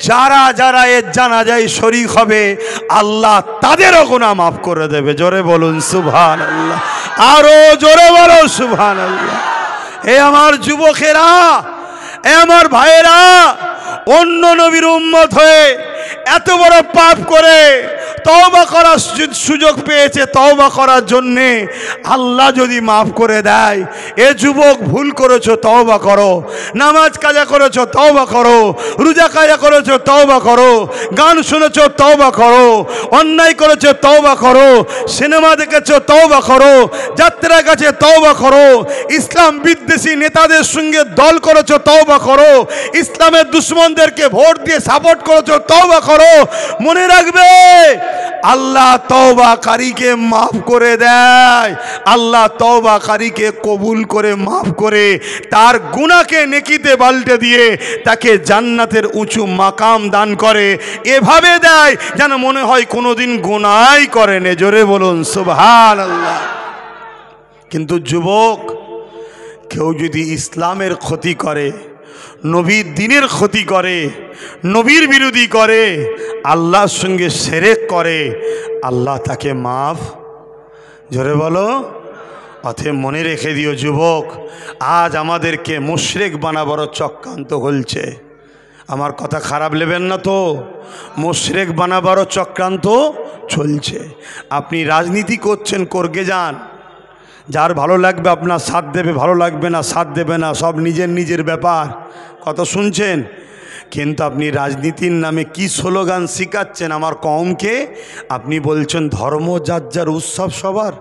যারা যারা এর জানাজায় শরীক হবে আল্লাহ তাদেরও গুনাহ মাফ করে দেবে। জোরে বলুন সুবহানাল্লাহ, আরো জোরে বলো সুবহানাল্লাহ। এ আমার যুবকেরা, এ আমার ভাইয়েরা, অন্য নবীর উম্মত হয়ে এত বড় পাপ করে তওবা করার সুযোগ পেয়েছে, তওবা করার জন্যে আল্লাহ যদি মাফ করে দেয়, এ যুবক ভুল করেছো তওবা করো, নামাজ কাজা করেছো তওবা করো, রোজা কাজা করেছো তওবা করো, গান শুনেছো তওবা করো, অন্যায় করেছো তওবা করো, সিনেমা দেখেছো তওবা করো, যাত্রা কাছে তওবা করো, ইসলাম বিদ্বেষী নেতাদের সঙ্গে দল করেছো তওবা করো, ইসলামের দুশ্মনদেরকে ভোট দিয়ে সাপোর্ট করেছো তওবা করো। মনে রাখবে, আল্লাহ তওবাকারীকে মাফ করে দেয়। আল্লাহ তওবাকারীকে কবুল করে মাফ করে তার গুনাহকে নেকিতে পাল্টে দিয়ে তাকে জান্নাতের উঁচু মাকাম দান করে। এভাবে দেয় যেন মনে হয় কোনোদিন গুনাহই করেনি। জোরে বলুন সুবহানাল্লাহ। কিন্তু যুবক, কেউ যদি ইসলামের ক্ষতি করে, নবীর দ্বীনের ক্ষতি করে, নবীর বিরোধী করে, আল্লাহর সঙ্গে শিরক করে, আল্লাহ তাকে মাফ, জোরে বলো। অতএব মনে রেখে দিও যুবক, আজ আমাদেরকে মুশরিক বানাবার চক্রান্ত চলছে। আমার কথা খারাপ নেবেন না তো, মুশরিক বানাবারও চক্রান্ত চলছে। আপনি রাজনীতি করছেন, করগে যান, যার ভালো লাগবে আপনার সাথ দেবে, ভালো লাগবে না সাথ দেবে না, সব নিজের নিজের ব্যাপার। কত শুনছেন? কিন্তু আপনি রাজনীতির নামে কি স্লোগান শিখাচ্ছেন আমার কওমকে? আপনি বলছেন ধর্ম যার যার, উৎসব সবার।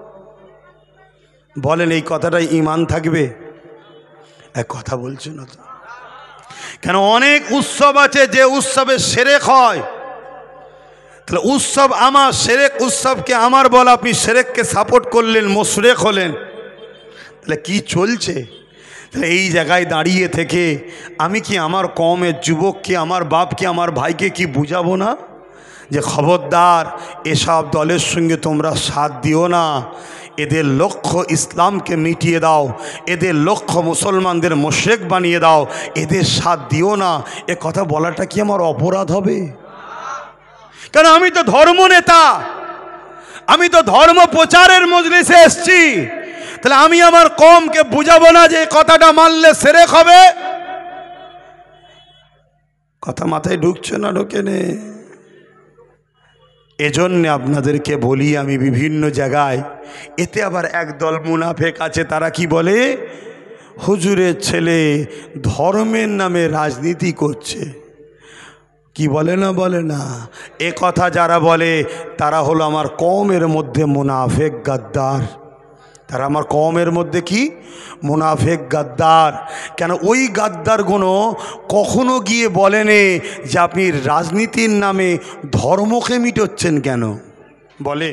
বলেন এই কথাটাই ইমান থাকবে? এক কথা বলছেন না তো, কেন অনেক উৎসব আছে যে উৎসবে শিরক হয়, তাহলে উৎসব আমার, শিরক উৎসবকে আমার বলা, আপনি শিরককে সাপোর্ট করলেন, মুশরিক হলেন, তাহলে কি চলছে? তাহলে এই জায়গায় দাঁড়িয়ে থেকে আমি কি আমার কওমের যুবককে, আমার বাপকে, আমার ভাইকে কি বুঝাবো না যে খবরদার এসব দলের সঙ্গে তোমরা সাথ দিও না, এদের লক্ষ্য ইসলামকে মিটিয়ে দাও, এদের লক্ষ্য মুসলমানদের মুশরিক বানিয়ে দাও, এদের সাথ দিও না। এ কথা বলাটা কি আমার অপরাধ হবে? কারণ আমি তো ধর্ম নেতা, আমি তো ধর্ম প্রচারের মজলিসে এসছি, তাহলে আমি আমার কওমকে বুঝাবো না যে এই কথাটা মানলে শিরক হবে? কথা মাথায় ঢুকছে না? ঢোকে নে। এজন্যে আপনাদেরকে বলি আমি বিভিন্ন জায়গায়, এতে আবার একদল মুনাফেক আছে, তারা কি বলে, হুজুরের ছেলে ধর্মের নামে রাজনীতি করছে। কি বলে না, বলে না? এ কথা যারা বলে তারা হলো আমার কওমের মধ্যে মুনাফেক গাদ্দার। তারা আমার কওমের মধ্যে কি মুনাফেক গাদ্দার। কেন ওই গাদ্দারগুলো কখনো গিয়ে বলেনে যে আপনি রাজনীতির নামে ধর্মকে মিটোচ্ছেন কেন? বলে